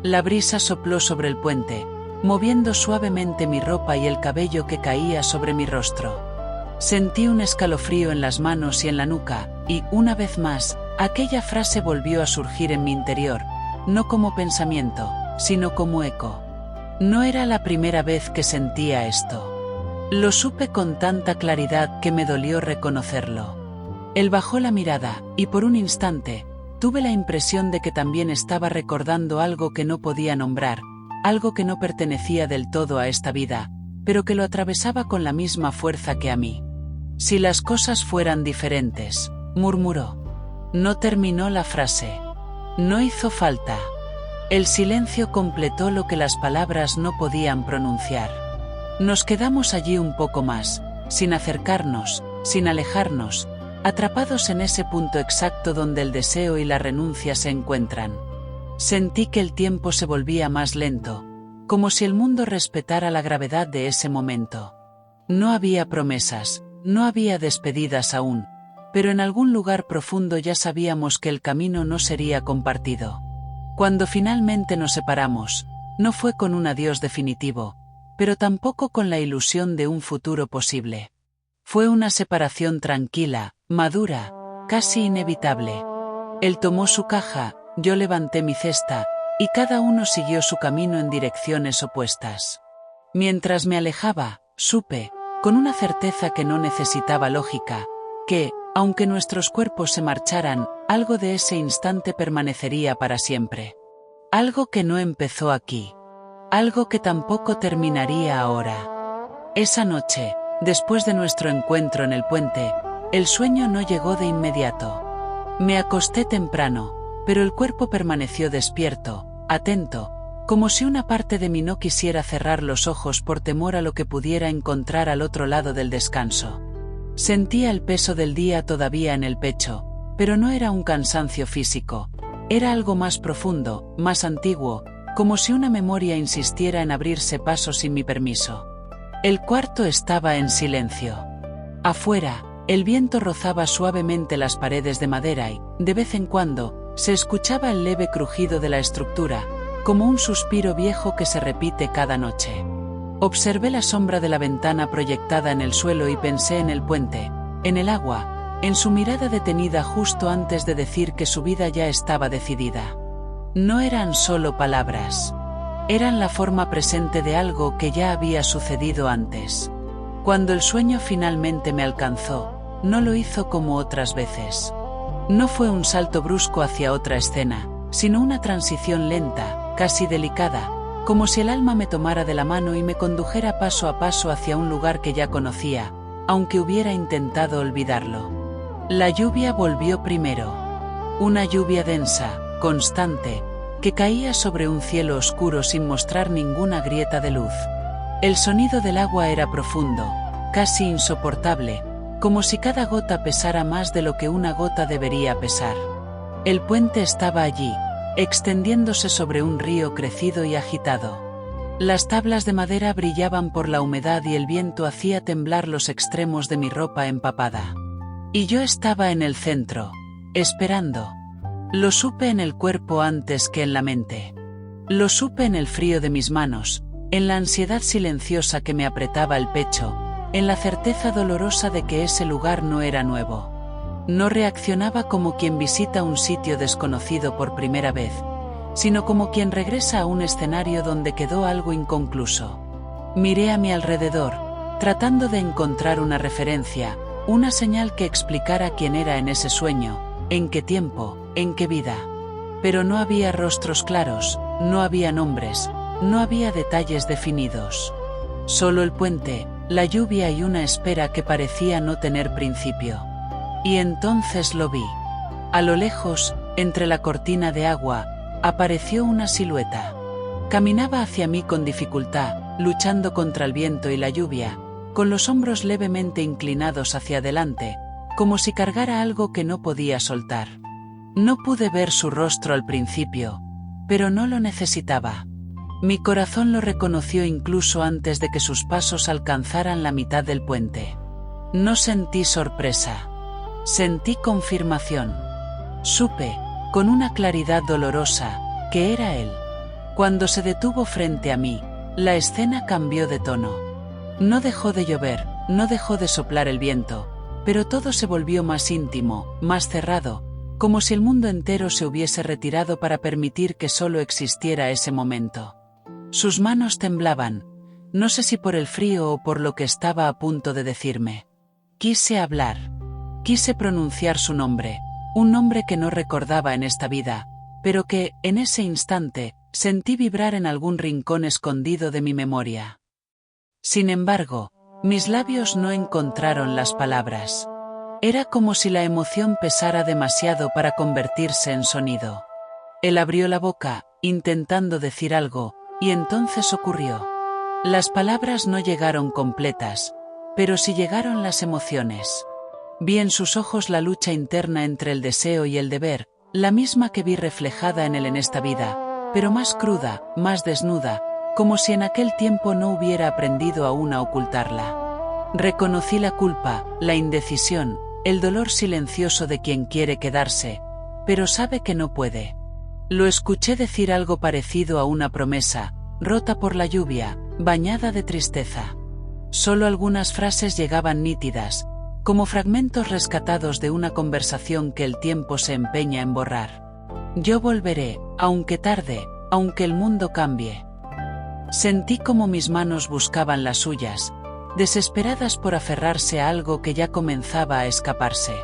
La brisa sopló sobre el puente, moviendo suavemente mi ropa y el cabello que caía sobre mi rostro. Sentí un escalofrío en las manos y en la nuca, y, una vez más, aquella frase volvió a surgir en mi interior, no como pensamiento, sino como eco. No era la primera vez que sentía esto. Lo supe con tanta claridad que me dolió reconocerlo. Él bajó la mirada, y por un instante, tuve la impresión de que también estaba recordando algo que no podía nombrar, algo que no pertenecía del todo a esta vida, pero que lo atravesaba con la misma fuerza que a mí. Si las cosas fueran diferentes, murmuró. No terminó la frase. No hizo falta. El silencio completó lo que las palabras no podían pronunciar. Nos quedamos allí un poco más, sin acercarnos, sin alejarnos, atrapados en ese punto exacto donde el deseo y la renuncia se encuentran. Sentí que el tiempo se volvía más lento, como si el mundo respetara la gravedad de ese momento. No había promesas, no había despedidas aún, pero en algún lugar profundo ya sabíamos que el camino no sería compartido. Cuando finalmente nos separamos, no fue con un adiós definitivo, pero tampoco con la ilusión de un futuro posible. Fue una separación tranquila, madura, casi inevitable. Él tomó su caja, yo levanté mi cesta, y cada uno siguió su camino en direcciones opuestas. Mientras me alejaba, supe, con una certeza que no necesitaba lógica, que, aunque nuestros cuerpos se marcharan, algo de ese instante permanecería para siempre. Algo que no empezó aquí. Algo que tampoco terminaría ahora. Esa noche, después de nuestro encuentro en el puente, el sueño no llegó de inmediato. Me acosté temprano, pero el cuerpo permaneció despierto, atento, como si una parte de mí no quisiera cerrar los ojos por temor a lo que pudiera encontrar al otro lado del descanso. Sentía el peso del día todavía en el pecho, pero no era un cansancio físico, era algo más profundo, más antiguo, como si una memoria insistiera en abrirse paso sin mi permiso. El cuarto estaba en silencio. Afuera, el viento rozaba suavemente las paredes de madera y, de vez en cuando, se escuchaba el leve crujido de la estructura, como un suspiro viejo que se repite cada noche. Observé la sombra de la ventana proyectada en el suelo y pensé en el puente, en el agua, en su mirada detenida justo antes de decir que su vida ya estaba decidida. No eran solo palabras. Eran la forma presente de algo que ya había sucedido antes. Cuando el sueño finalmente me alcanzó, no lo hizo como otras veces. No fue un salto brusco hacia otra escena, sino una transición lenta, casi delicada, como si el alma me tomara de la mano y me condujera paso a paso hacia un lugar que ya conocía, aunque hubiera intentado olvidarlo. La lluvia volvió primero. Una lluvia densa, constante, que caía sobre un cielo oscuro sin mostrar ninguna grieta de luz. El sonido del agua era profundo, casi insoportable, como si cada gota pesara más de lo que una gota debería pesar. El puente estaba allí, extendiéndose sobre un río crecido y agitado. Las tablas de madera brillaban por la humedad y el viento hacía temblar los extremos de mi ropa empapada. Y yo estaba en el centro, esperando. Lo supe en el cuerpo antes que en la mente. Lo supe en el frío de mis manos, en la ansiedad silenciosa que me apretaba el pecho, en la certeza dolorosa de que ese lugar no era nuevo. No reaccionaba como quien visita un sitio desconocido por primera vez, sino como quien regresa a un escenario donde quedó algo inconcluso. Miré a mi alrededor, tratando de encontrar una referencia, una señal que explicara quién era en ese sueño, en qué tiempo, en qué vida. Pero no había rostros claros, no había nombres, no había detalles definidos. Solo el puente, la lluvia y una espera que parecía no tener principio. Y entonces lo vi. A lo lejos, entre la cortina de agua, apareció una silueta. Caminaba hacia mí con dificultad, luchando contra el viento y la lluvia, con los hombros levemente inclinados hacia adelante, como si cargara algo que no podía soltar. No pude ver su rostro al principio, pero no lo necesitaba. Mi corazón lo reconoció incluso antes de que sus pasos alcanzaran la mitad del puente. No sentí sorpresa. Sentí confirmación. Supe, con una claridad dolorosa, que era él. Cuando se detuvo frente a mí, la escena cambió de tono. No dejó de llover, no dejó de soplar el viento, pero todo se volvió más íntimo, más cerrado, como si el mundo entero se hubiese retirado para permitir que solo existiera ese momento. Sus manos temblaban, no sé si por el frío o por lo que estaba a punto de decirme. Quise hablar. Quise pronunciar su nombre, un nombre que no recordaba en esta vida, pero que, en ese instante, sentí vibrar en algún rincón escondido de mi memoria. Sin embargo, mis labios no encontraron las palabras. Era como si la emoción pesara demasiado para convertirse en sonido. Él abrió la boca, intentando decir algo, y entonces ocurrió. Las palabras no llegaron completas, pero sí llegaron las emociones. Vi en sus ojos la lucha interna entre el deseo y el deber, la misma que vi reflejada en él en esta vida, pero más cruda, más desnuda, como si en aquel tiempo no hubiera aprendido aún a ocultarla. Reconocí la culpa, la indecisión, el dolor silencioso de quien quiere quedarse, pero sabe que no puede. Lo escuché decir algo parecido a una promesa, rota por la lluvia, bañada de tristeza. Solo algunas frases llegaban nítidas, como fragmentos rescatados de una conversación que el tiempo se empeña en borrar. Yo volveré, aunque tarde, aunque el mundo cambie. Sentí como mis manos buscaban las suyas, desesperadas por aferrarse a algo que ya comenzaba a escaparse.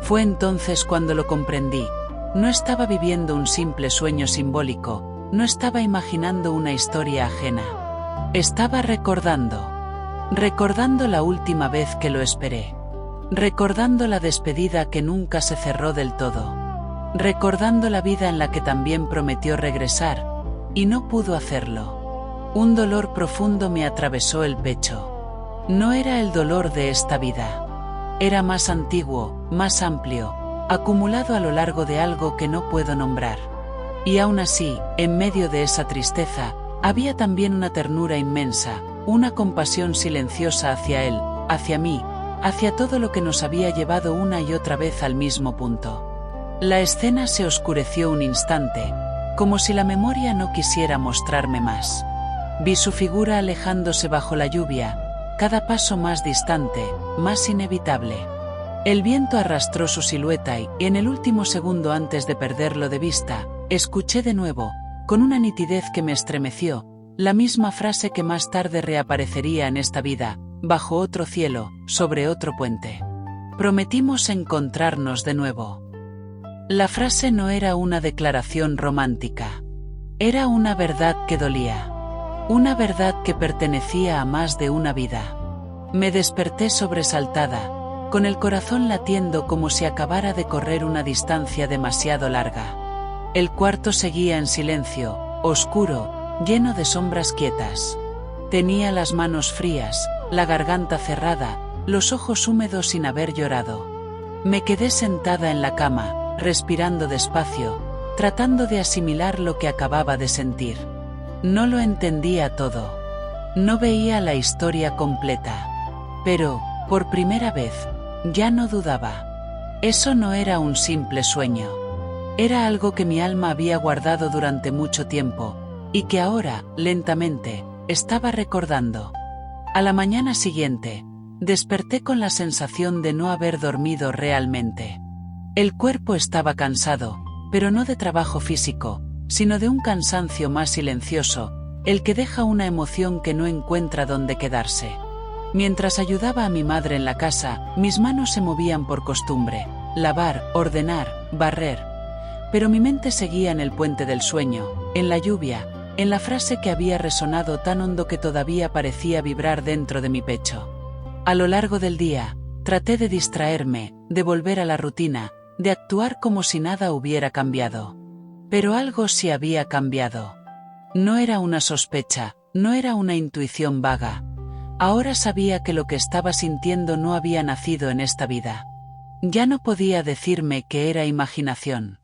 Fue entonces cuando lo comprendí. No estaba viviendo un simple sueño simbólico, no estaba imaginando una historia ajena. Estaba recordando la última vez que lo esperé. Recordando la despedida que nunca se cerró del todo. Recordando la vida en la que también prometió regresar, y no pudo hacerlo. Un dolor profundo me atravesó el pecho. No era el dolor de esta vida. Era más antiguo, más amplio, acumulado a lo largo de algo que no puedo nombrar. Y aún así, en medio de esa tristeza, había también una ternura inmensa, una compasión silenciosa hacia él, hacia mí, hacia todo lo que nos había llevado una y otra vez al mismo punto. La escena se oscureció un instante, como si la memoria no quisiera mostrarme más. Vi su figura alejándose bajo la lluvia, cada paso más distante, más inevitable. El viento arrastró su silueta y, en el último segundo antes de perderlo de vista, escuché de nuevo, con una nitidez que me estremeció, la misma frase que más tarde reaparecería en esta vida, bajo otro cielo, sobre otro puente. Prometimos encontrarnos de nuevo. La frase no era una declaración romántica. Era una verdad que dolía. Una verdad que pertenecía a más de una vida. Me desperté sobresaltada, con el corazón latiendo como si acabara de correr una distancia demasiado larga. El cuarto seguía en silencio, oscuro, lleno de sombras quietas. Tenía las manos frías, la garganta cerrada, los ojos húmedos sin haber llorado. Me quedé sentada en la cama, respirando despacio, tratando de asimilar lo que acababa de sentir. No lo entendía todo. No veía la historia completa. Pero, por primera vez, ya no dudaba. Eso no era un simple sueño. Era algo que mi alma había guardado durante mucho tiempo, y que ahora, lentamente, estaba recordando. A la mañana siguiente, desperté con la sensación de no haber dormido realmente. El cuerpo estaba cansado, pero no de trabajo físico, sino de un cansancio más silencioso, el que deja una emoción que no encuentra dónde quedarse. Mientras ayudaba a mi madre en la casa, mis manos se movían por costumbre: lavar, ordenar, barrer. Pero mi mente seguía en el puente del sueño, en la lluvia, en la frase que había resonado tan hondo que todavía parecía vibrar dentro de mi pecho. A lo largo del día, traté de distraerme, de volver a la rutina, de actuar como si nada hubiera cambiado. Pero algo sí había cambiado. No era una sospecha, no era una intuición vaga. Ahora sabía que lo que estaba sintiendo no había nacido en esta vida. Ya no podía decirme que era imaginación.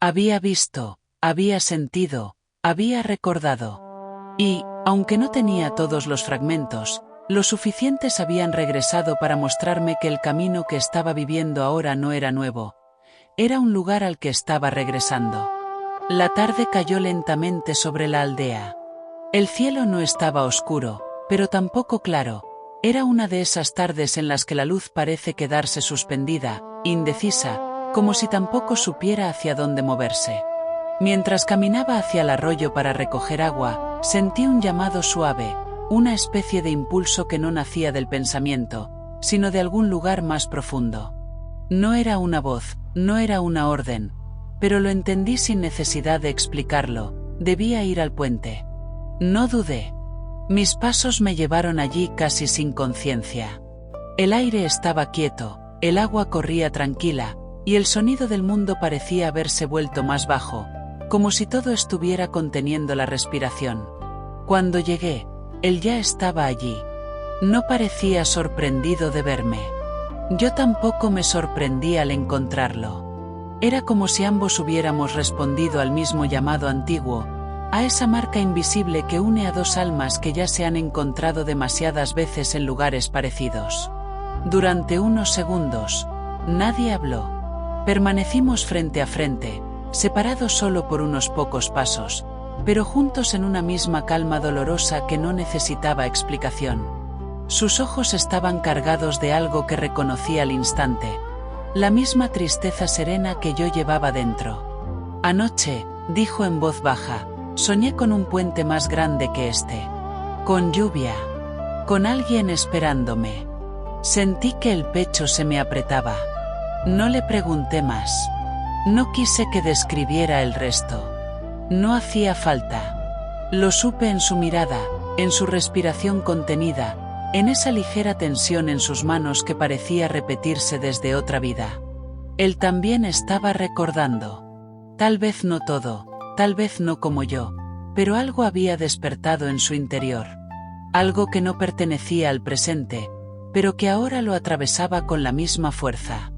Había visto, había sentido, había recordado. Y, aunque no tenía todos los fragmentos, los suficientes habían regresado para mostrarme que el camino que estaba viviendo ahora no era nuevo. Era un lugar al que estaba regresando. La tarde cayó lentamente sobre la aldea. El cielo no estaba oscuro, pero tampoco claro. Era una de esas tardes en las que la luz parece quedarse suspendida, indecisa, como si tampoco supiera hacia dónde moverse. Mientras caminaba hacia el arroyo para recoger agua, sentí un llamado suave, una especie de impulso que no nacía del pensamiento, sino de algún lugar más profundo. No era una voz, no era una orden, pero lo entendí sin necesidad de explicarlo: debía ir al puente. No dudé. Mis pasos me llevaron allí casi sin conciencia. El aire estaba quieto, el agua corría tranquila, y el sonido del mundo parecía haberse vuelto más bajo, como si todo estuviera conteniendo la respiración. Cuando llegué, él ya estaba allí. No parecía sorprendido de verme. Yo tampoco me sorprendí al encontrarlo. Era como si ambos hubiéramos respondido al mismo llamado antiguo, a esa marca invisible que une a dos almas que ya se han encontrado demasiadas veces en lugares parecidos. Durante unos segundos, nadie habló. Permanecimos frente a frente, separados solo por unos pocos pasos, pero juntos en una misma calma dolorosa que no necesitaba explicación. Sus ojos estaban cargados de algo que reconocí al instante: la misma tristeza serena que yo llevaba dentro. Anoche, dijo en voz baja, soñé con un puente más grande que este. Con lluvia. Con alguien esperándome. Sentí que el pecho se me apretaba. No le pregunté más. No quise que describiera el resto. No hacía falta. Lo supe en su mirada, en su respiración contenida, en esa ligera tensión en sus manos que parecía repetirse desde otra vida. Él también estaba recordando. Tal vez no todo, tal vez no como yo, pero algo había despertado en su interior. Algo que no pertenecía al presente, pero que ahora lo atravesaba con la misma fuerza.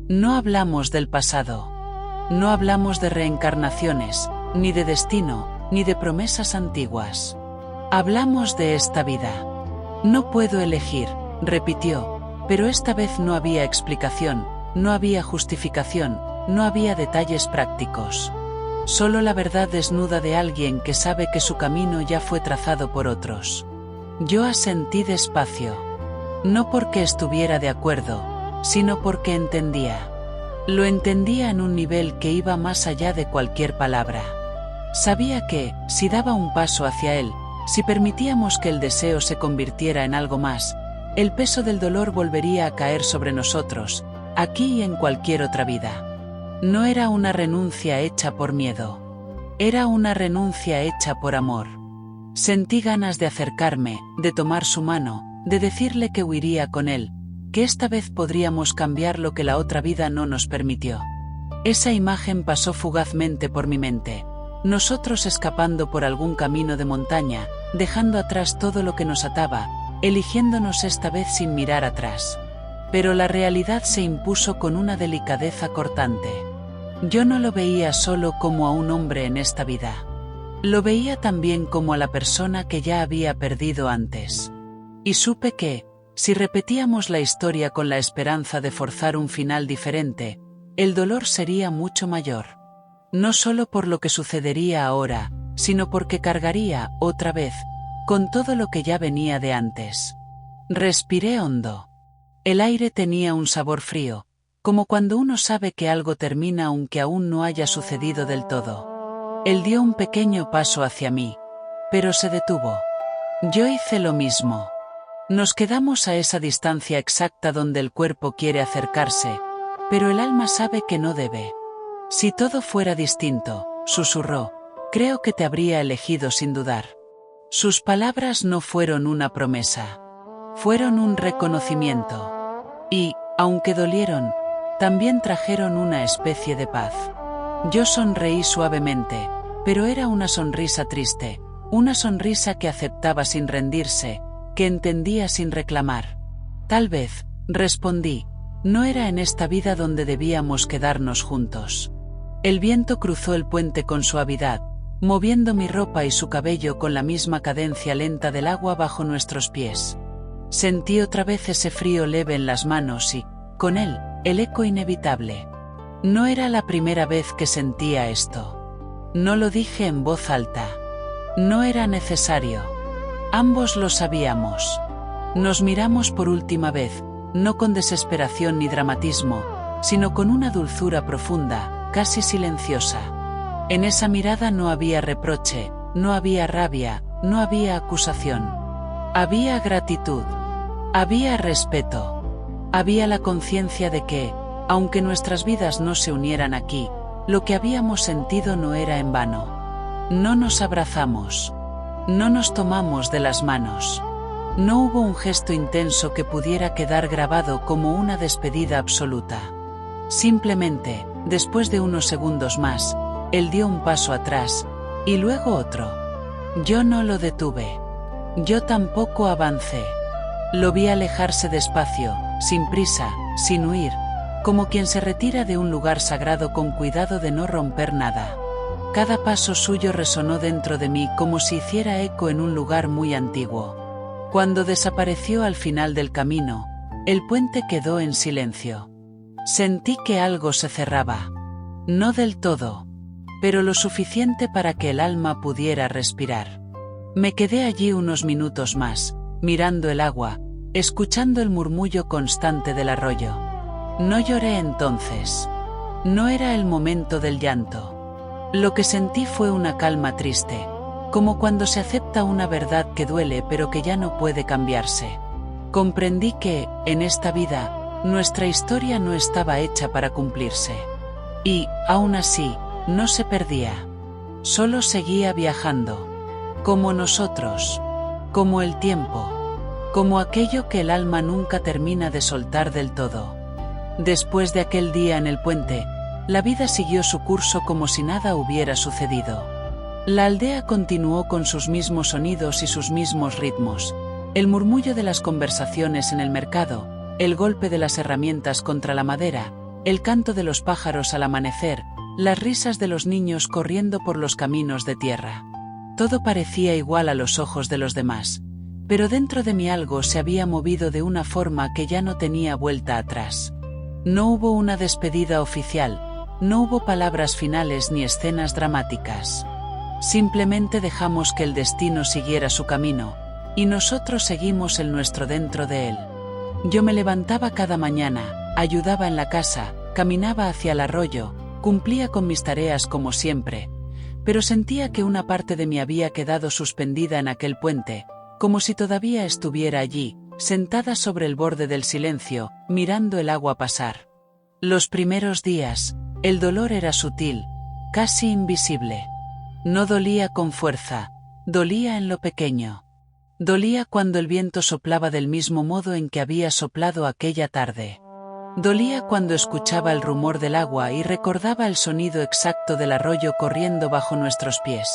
No hablamos del pasado. No hablamos de reencarnaciones, ni de destino, ni de promesas antiguas. Hablamos de esta vida. No puedo elegir, repitió, pero esta vez no había explicación, no había justificación, no había detalles prácticos. Solo la verdad desnuda de alguien que sabe que su camino ya fue trazado por otros. Yo asentí despacio. No porque estuviera de acuerdo, sino porque entendía. Lo entendía en un nivel que iba más allá de cualquier palabra. Sabía que, si daba un paso hacia él, si permitíamos que el deseo se convirtiera en algo más, el peso del dolor volvería a caer sobre nosotros, aquí y en cualquier otra vida. No era una renuncia hecha por miedo. Era una renuncia hecha por amor. Sentí ganas de acercarme, de tomar su mano, de decirle que huiría con él, que esta vez podríamos cambiar lo que la otra vida no nos permitió. Esa imagen pasó fugazmente por mi mente. Nosotros escapando por algún camino de montaña, dejando atrás todo lo que nos ataba, eligiéndonos esta vez sin mirar atrás. Pero la realidad se impuso con una delicadeza cortante. Yo no lo veía solo como a un hombre en esta vida. Lo veía también como a la persona que ya había perdido antes. Y supe que, Si repetíamos la historia con la esperanza de forzar un final diferente, el dolor sería mucho mayor. No solo por lo que sucedería ahora, sino porque cargaría, otra vez, con todo lo que ya venía de antes. Respiré hondo. El aire tenía un sabor frío, como cuando uno sabe que algo termina aunque aún no haya sucedido del todo. Él dio un pequeño paso hacia mí, pero se detuvo. Yo hice lo mismo. Nos quedamos a esa distancia exacta donde el cuerpo quiere acercarse, pero el alma sabe que no debe. Si todo fuera distinto, susurró, creo que te habría elegido sin dudar. Sus palabras no fueron una promesa. Fueron un reconocimiento. Y, aunque dolieron, también trajeron una especie de paz. Yo sonreí suavemente, pero era una sonrisa triste, una sonrisa que aceptaba sin rendirse, que entendía sin reclamar. Tal vez, respondí, no era en esta vida donde debíamos quedarnos juntos. El viento cruzó el puente con suavidad, moviendo mi ropa y su cabello con la misma cadencia lenta del agua bajo nuestros pies. Sentí otra vez ese frío leve en las manos y, con él, el eco inevitable. No era la primera vez que sentía esto. No lo dije en voz alta. No era necesario. Ambos lo sabíamos. Nos miramos por última vez, no con desesperación ni dramatismo, sino con una dulzura profunda, casi silenciosa. En esa mirada no había reproche, no había rabia, no había acusación. Había gratitud. Había respeto. Había la conciencia de que, aunque nuestras vidas no se unieran aquí, lo que habíamos sentido no era en vano. No nos abrazamos. No nos tomamos de las manos. No hubo un gesto intenso que pudiera quedar grabado como una despedida absoluta. Simplemente, después de unos segundos más, él dio un paso atrás, y luego otro. Yo no lo detuve. Yo tampoco avancé. Lo vi alejarse despacio, sin prisa, sin huir, como quien se retira de un lugar sagrado con cuidado de no romper nada. Cada paso suyo resonó dentro de mí como si hiciera eco en un lugar muy antiguo. Cuando desapareció al final del camino, el puente quedó en silencio. Sentí que algo se cerraba. No del todo, pero lo suficiente para que el alma pudiera respirar. Me quedé allí unos minutos más, mirando el agua, escuchando el murmullo constante del arroyo. No lloré entonces. No era el momento del llanto. Lo que sentí fue una calma triste, como cuando se acepta una verdad que duele pero que ya no puede cambiarse. Comprendí que, en esta vida, nuestra historia no estaba hecha para cumplirse. Y, aún así, no se perdía. Solo seguía viajando. Como nosotros. Como el tiempo. Como aquello que el alma nunca termina de soltar del todo. Después de aquel día en el puente, la vida siguió su curso como si nada hubiera sucedido. La aldea continuó con sus mismos sonidos y sus mismos ritmos. El murmullo de las conversaciones en el mercado, el golpe de las herramientas contra la madera, el canto de los pájaros al amanecer, las risas de los niños corriendo por los caminos de tierra. Todo parecía igual a los ojos de los demás, pero dentro de mí algo se había movido de una forma que ya no tenía vuelta atrás. No hubo una despedida oficial, no hubo palabras finales ni escenas dramáticas. Simplemente dejamos que el destino siguiera su camino, y nosotros seguimos el nuestro dentro de él. Yo me levantaba cada mañana, ayudaba en la casa, caminaba hacia el arroyo, cumplía con mis tareas como siempre, pero sentía que una parte de mí había quedado suspendida en aquel puente, como si todavía estuviera allí, sentada sobre el borde del silencio, mirando el agua pasar. Los primeros días, el dolor era sutil, casi invisible. No dolía con fuerza, dolía en lo pequeño. Dolía cuando el viento soplaba del mismo modo en que había soplado aquella tarde. Dolía cuando escuchaba el rumor del agua y recordaba el sonido exacto del arroyo corriendo bajo nuestros pies.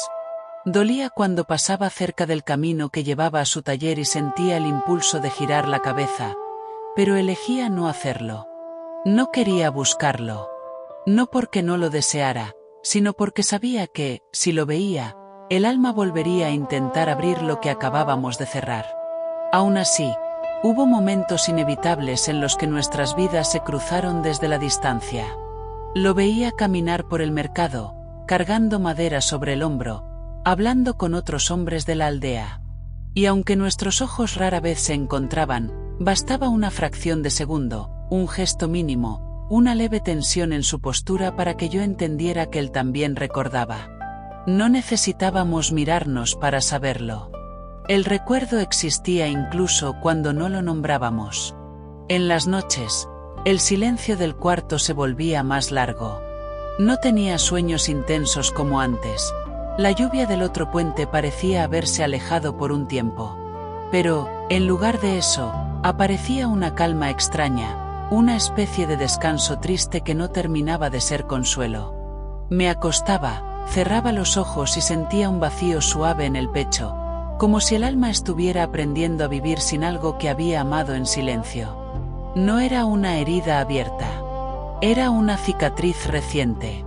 Dolía cuando pasaba cerca del camino que llevaba a su taller y sentía el impulso de girar la cabeza, pero elegía no hacerlo. No quería buscarlo. No porque no lo deseara, sino porque sabía que, si lo veía, el alma volvería a intentar abrir lo que acabábamos de cerrar. Aún así, Hubo momentos inevitables en los que nuestras vidas se cruzaron desde la distancia. Lo veía caminar por el mercado, cargando madera sobre el hombro, hablando con otros hombres de la aldea. Y aunque nuestros ojos rara vez se encontraban, bastaba una fracción de segundo, un gesto mínimo, una leve tensión en su postura para que yo entendiera que él también recordaba. No necesitábamos mirarnos para saberlo. El recuerdo existía incluso cuando no lo nombrábamos. En las noches, el silencio del cuarto se volvía más largo. No tenía sueños intensos como antes. La lluvia del otro puente parecía haberse alejado por un tiempo. Pero, en lugar de eso, aparecía una calma extraña, una especie de descanso triste que no terminaba de ser consuelo. Me acostaba, cerraba los ojos y sentía un vacío suave en el pecho, como si el alma estuviera aprendiendo a vivir sin algo que había amado en silencio. No era una herida abierta. Era una cicatriz reciente.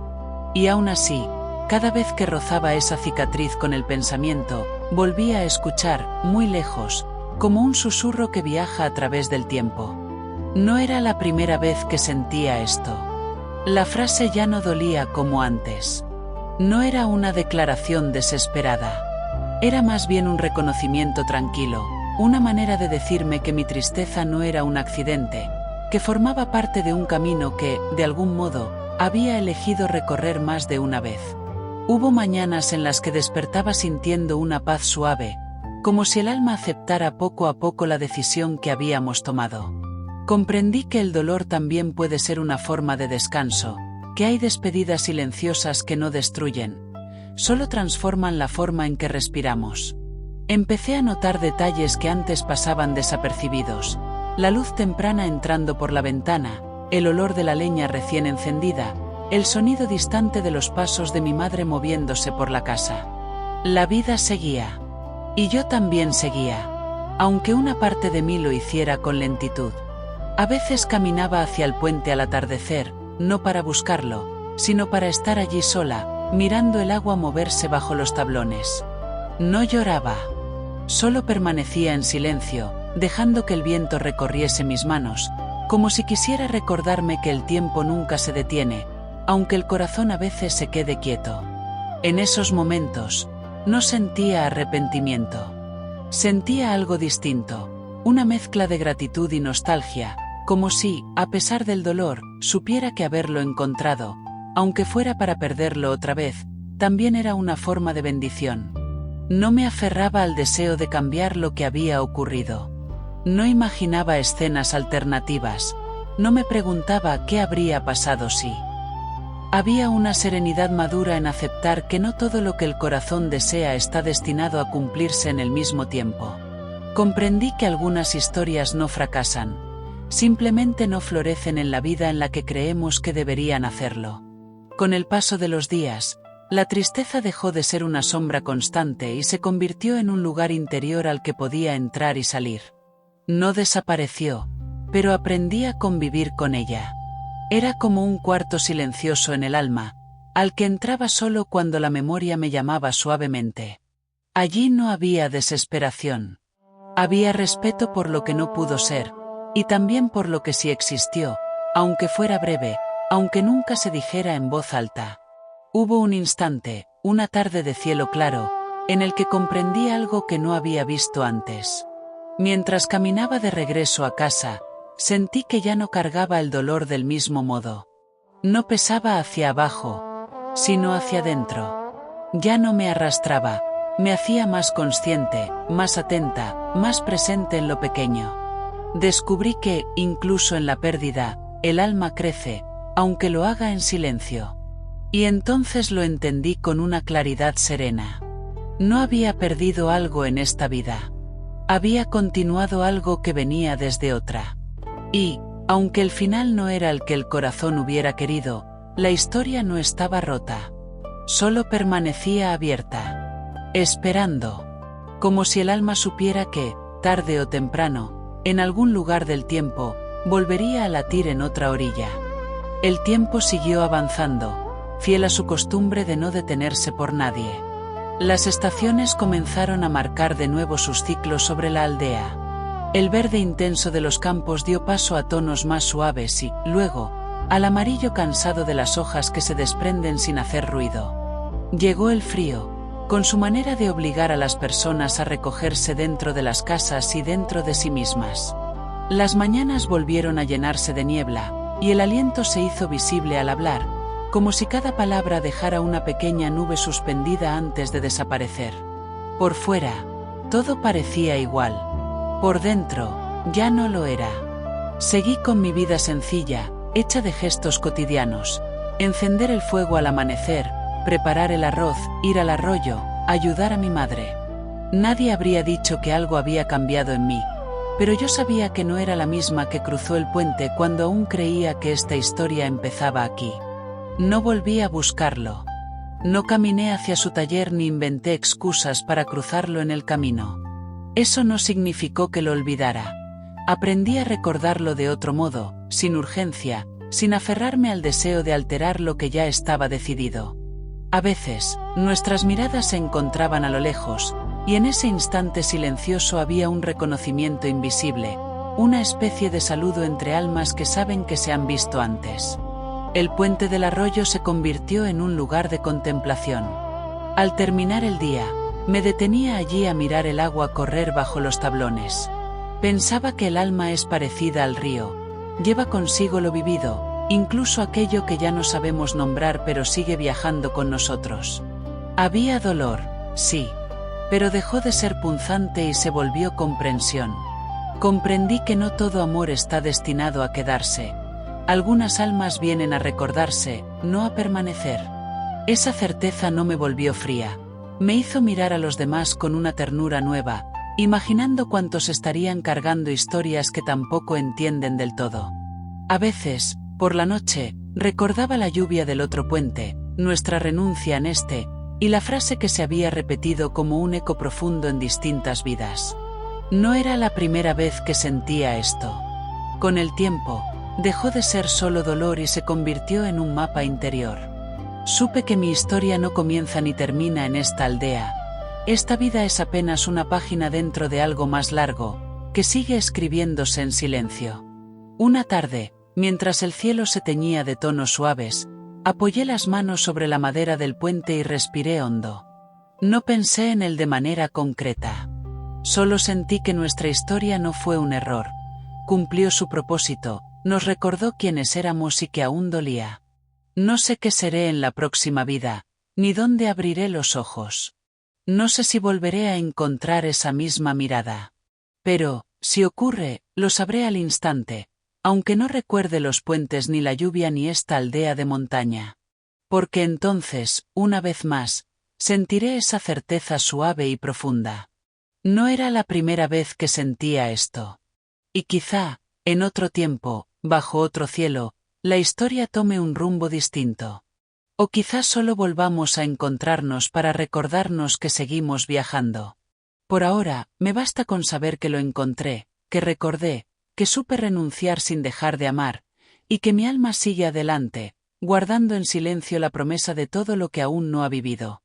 Y aún así, cada vez que rozaba esa cicatriz con el pensamiento, volvía a escuchar, muy lejos, como un susurro que viaja a través del tiempo. No era la primera vez que sentía esto. La frase ya no dolía como antes. No era una declaración desesperada. Era más bien un reconocimiento tranquilo, una manera de decirme que mi tristeza no era un accidente, que formaba parte de un camino que, de algún modo, había elegido recorrer más de una vez. Hubo mañanas en las que despertaba sintiendo una paz suave, como si el alma aceptara poco a poco la decisión que habíamos tomado. Comprendí que el dolor también puede ser una forma de descanso, que hay despedidas silenciosas que no destruyen, solo transforman la forma en que respiramos. Empecé a notar detalles que antes pasaban desapercibidos: la luz temprana entrando por la ventana, el olor de la leña recién encendida, el sonido distante de los pasos de mi madre moviéndose por la casa. La vida seguía. Y yo también seguía, aunque una parte de mí lo hiciera con lentitud. A veces caminaba hacia el puente al atardecer, no para buscarlo, sino para estar allí sola, mirando el agua moverse bajo los tablones. No lloraba. Solo permanecía en silencio, dejando que el viento recorriese mis manos, como si quisiera recordarme que el tiempo nunca se detiene, aunque el corazón a veces se quede quieto. En esos momentos, no sentía arrepentimiento. Sentía algo distinto, una mezcla de gratitud y nostalgia, como si, a pesar del dolor, supiera que haberlo encontrado, aunque fuera para perderlo otra vez, también era una forma de bendición. No me aferraba al deseo de cambiar lo que había ocurrido. No imaginaba escenas alternativas, no me preguntaba qué habría pasado si. Había una serenidad madura en aceptar que no todo lo que el corazón desea está destinado a cumplirse en el mismo tiempo. Comprendí que algunas historias no fracasan, simplemente no florecen en la vida en la que creemos que deberían hacerlo. Con el paso de los días, la tristeza dejó de ser una sombra constante y se convirtió en un lugar interior al que podía entrar y salir. No desapareció, pero aprendí a convivir con ella. Era como un cuarto silencioso en el alma, al que entraba solo cuando la memoria me llamaba suavemente. Allí no había desesperación. Había respeto por lo que no pudo ser, y también por lo que sí existió, aunque fuera breve, aunque nunca se dijera en voz alta. Hubo un instante, una tarde de cielo claro, en el que comprendí algo que no había visto antes. Mientras caminaba de regreso a casa, sentí que ya no cargaba el dolor del mismo modo. No pesaba hacia abajo, sino hacia adentro. Ya no me arrastraba, me hacía más consciente, más atenta, más presente en lo pequeño. Descubrí que, incluso en la pérdida, el alma crece, aunque lo haga en silencio. Y entonces lo entendí con una claridad serena. No había perdido algo en esta vida. Había continuado algo que venía desde otra. Y, aunque el final no era el que el corazón hubiera querido, la historia no estaba rota. Solo permanecía abierta. Esperando. Como si el alma supiera que, tarde o temprano, en algún lugar del tiempo, volvería a latir en otra orilla. El tiempo siguió avanzando, fiel a su costumbre de no detenerse por nadie. Las estaciones comenzaron a marcar de nuevo sus ciclos sobre la aldea. El verde intenso de los campos dio paso a tonos más suaves y, luego, al amarillo cansado de las hojas que se desprenden sin hacer ruido. Llegó el frío, con su manera de obligar a las personas a recogerse dentro de las casas y dentro de sí mismas. Las mañanas volvieron a llenarse de niebla, y el aliento se hizo visible al hablar, como si cada palabra dejara una pequeña nube suspendida antes de desaparecer. Por fuera, todo parecía igual. Por dentro, ya no lo era. Seguí con mi vida sencilla, hecha de gestos cotidianos: encender el fuego al amanecer, preparar el arroz, ir al arroyo, ayudar a mi madre. Nadie habría dicho que algo había cambiado en mí, pero yo sabía que no era la misma que cruzó el puente cuando aún creía que esta historia empezaba aquí. No volví a buscarlo. No caminé hacia su taller ni inventé excusas para cruzarlo en el camino. Eso no significó que lo olvidara. Aprendí a recordarlo de otro modo, sin urgencia, sin aferrarme al deseo de alterar lo que ya estaba decidido. A veces, nuestras miradas se encontraban a lo lejos, y en ese instante silencioso había un reconocimiento invisible, una especie de saludo entre almas que saben que se han visto antes. El puente del arroyo se convirtió en un lugar de contemplación. Al terminar el día, me detenía allí a mirar el agua correr bajo los tablones. Pensaba que el alma es parecida al río, lleva consigo lo vivido, incluso aquello que ya no sabemos nombrar pero sigue viajando con nosotros. Había dolor, sí, pero dejó de ser punzante y se volvió comprensión. Comprendí que no todo amor está destinado a quedarse. Algunas almas vienen a recordarse, no a permanecer. Esa certeza no me volvió fría. Me hizo mirar a los demás con una ternura nueva, imaginando cuántos estarían cargando historias que tampoco entienden del todo. A veces, por la noche, recordaba la lluvia del otro puente, nuestra renuncia en este, y la frase que se había repetido como un eco profundo en distintas vidas. No era la primera vez que sentía esto. Con el tiempo, dejó de ser solo dolor y se convirtió en un mapa interior. Supe que mi historia no comienza ni termina en esta aldea. Esta vida es apenas una página dentro de algo más largo, que sigue escribiéndose en silencio. Una tarde, mientras el cielo se teñía de tonos suaves, apoyé las manos sobre la madera del puente y respiré hondo. No pensé en él de manera concreta. Solo sentí que nuestra historia no fue un error. Cumplió su propósito, nos recordó quiénes éramos y que aún dolía. No sé qué seré en la próxima vida, ni dónde abriré los ojos. No sé si volveré a encontrar esa misma mirada. Pero, si ocurre, lo sabré al instante, aunque no recuerde los puentes ni la lluvia ni esta aldea de montaña. Porque entonces, una vez más, sentiré esa certeza suave y profunda. No era la primera vez que sentía esto. Y quizá, en otro tiempo, bajo otro cielo, la historia tome un rumbo distinto. O quizás solo volvamos a encontrarnos para recordarnos que seguimos viajando. Por ahora, me basta con saber que lo encontré, que recordé, que supe renunciar sin dejar de amar, y que mi alma sigue adelante, guardando en silencio la promesa de todo lo que aún no ha vivido.